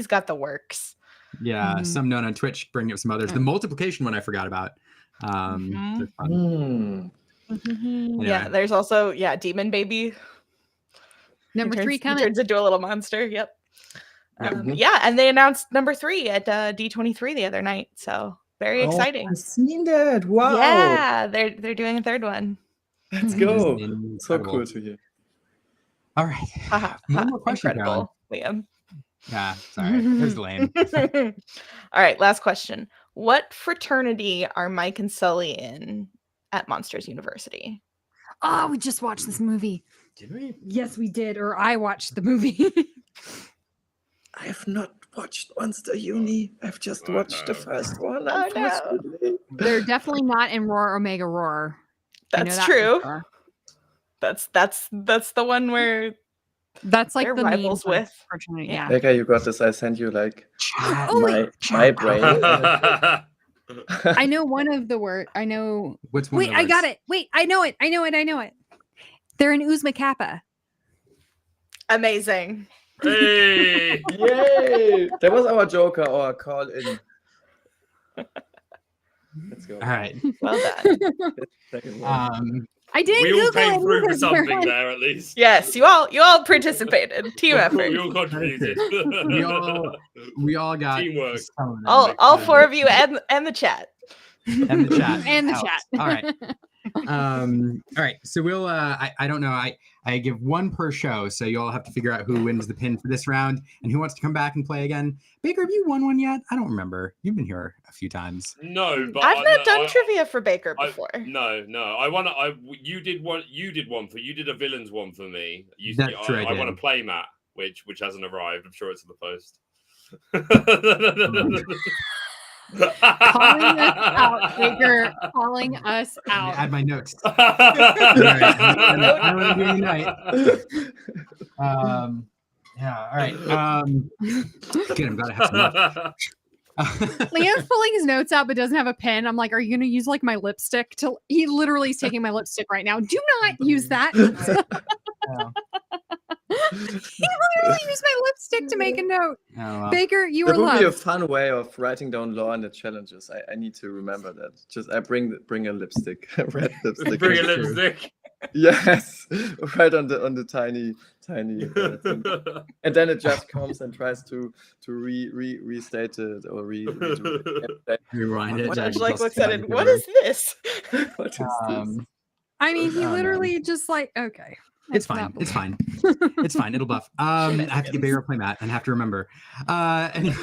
got the works. Yeah, Mhm. some known on Twitch, bringing up some others. The multiplication one I forgot about. Mhm. They're fun. Hmm. Yeah, there's also Demon Baby. Number 3 He coming. turns into a little monster. Yep. Mhm. Yeah, and they announced number 3 at D23 the other night. So very exciting. I've seen that. Wow. Yeah, they're doing a third one. Let's go. Incredible. So cool to hear. All right. Haha, One more question, incredible, Liam. Yeah, sorry. It was lame. All right, last question. What fraternity are Mike and Sully in at Monsters University? Oh, we just watched this movie. Did we? Yes, we did. Or I watched the movie. I have not watched Monster Uni. I've just watched the first one. Oh, no. unfortunately. They're definitely not in Roar Omega Roar. I know That's that for true. sure. That's the one where That's like they're the main rivals with. fraternity. Yeah. Becca, you got this. I sent you like Chat. my brain. I know one of the word. I know. What's one Wait, of the I got words? it. Wait, I know it. I know it. I know it. They're an Uzma Kappa. Amazing. Hey! Yay! That was our joker or call in. Let's go. All right. Well done. Second one. I didn't We all Google came it through for either, something Darren. there, at least. Yes, you all participated. Team effort. We all contributed. We all got Teamwork. some of them All mixed in. four of you and the chat. And the chat. And the helps. chat. All right. All right. So we'll I don't know. I give one per show, so you all have to figure out who wins the pin for this round and who wants to come back and play again. Baker, have you won one yet? I don't remember. You've been here a few times. No, but I've not done trivia for Baker before. No. You did one. You did a villains one for me. That's true, I I want a did. play mat, which hasn't arrived. I'm sure it's in the post. Calling us out, Baker. Calling us Let me out. add my notes. All right. I don't want to do any night. Yeah. All right. Good. I'm glad I have some left. Leo's pulling his notes out but doesn't have a pen. I'm like, are you going to use like my lipstick? He literally is taking my lipstick right now. Do not use that. He literally used my lipstick to make a note. Oh, well. Baker, you That were would be a loved. fun way of writing down law and the challenges. I need to remember that. Just I bring a lipstick, a red lipstick. Bring a That's true. lipstick. Yes, right on the tiny thing. And then it just comes and tries to restate it or Rewind it. Judge and like just looks start at it. over. What is this? What is this? I mean, he Oh, literally just like, okay. It's let's fine. not It's believe- fine. It's fine. It'll buff. I have to get bigger play mat and have to remember. Anyway.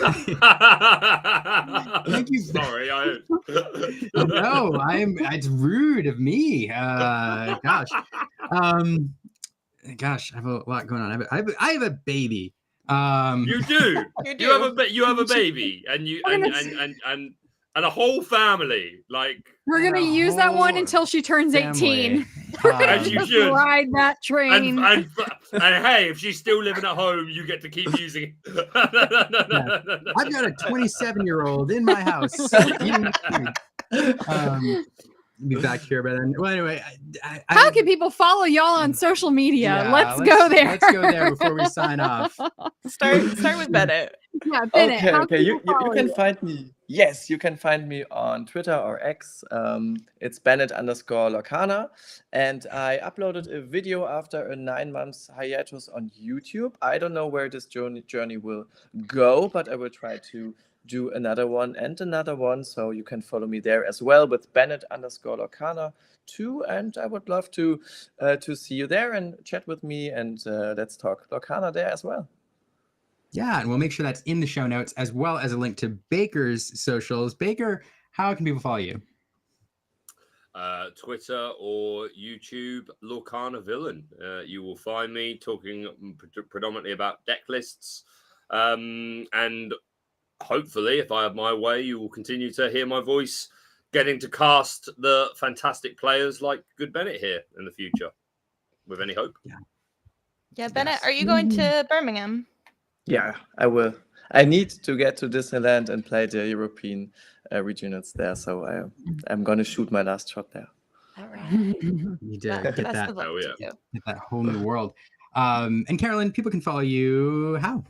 Thank you. Sorry, No, it's rude of me. Gosh. Gosh, I have a lot going on. I have a baby. You do. You You have a baby, and you and a whole family. Like We're going to The use that one whole until she turns 18. family. As you Just should. ride that train. and hey, if she's still living at home, you get to keep using it. I've got a 27-year-old in my house. eating food. Be back here by then. Well, anyway, How can people follow y'all on social media? Yeah, let's go there. Let's go there before we sign off. Start with Bennett. Yeah, Bennet, how Okay. can You people follow can find me. Yes, you can find me on Twitter or X. It's Bennet_Lorcana, and I uploaded a video after a 9 months hiatus on YouTube. I don't know where this journey will go, but I will try to do another one and another one, so you can follow me there as well with Bennet_Lorcana too. And I would love to see you there and chat with me, and let's talk Lorcana there as well. Yeah, and we'll make sure that's in the show notes as well as a link to Baker's socials. Baker, how can people follow you? Twitter or YouTube, Lorcana Villain. You will find me talking predominantly about deck lists, and hopefully, if I have my way, you will continue to hear my voice getting to cast the fantastic players like Good Bennet here in the future, with any hope. Yeah, Bennett, are you going to Birmingham? Yeah, I will. I need to get to Disneyland and play the European regionals there, so I'm gonna shoot my last shot there. All right. You need to get Best that, of luck Oh, to yeah. you. get that whole new world. And Carolyn, people can follow you how?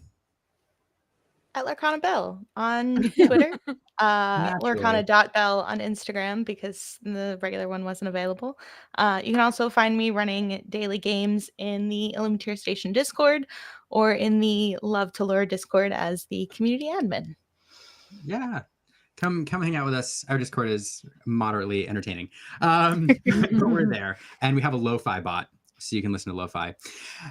At Lorcana Bell on Twitter, Naturally. Lorcana.bell on Instagram because the regular one wasn't available. You can also find me running daily games in the Illuminator Station Discord or in the Love to Lure Discord as the community admin. Yeah. Come hang out with us. Our Discord is moderately entertaining. But we're there. And we have a lo-fi bot, so you can listen to lo-fi.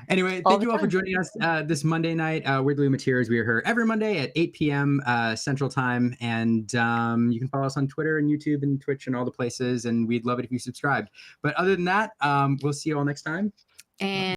Anyway, All thank the you all for time. joining us this Monday night. Weirdly Materials. We are here every Monday at 8 p.m. Central Time. And you can follow us on Twitter and YouTube and Twitch and all the places. And we'd love it if you subscribed. But other than that, we'll see you all next time. And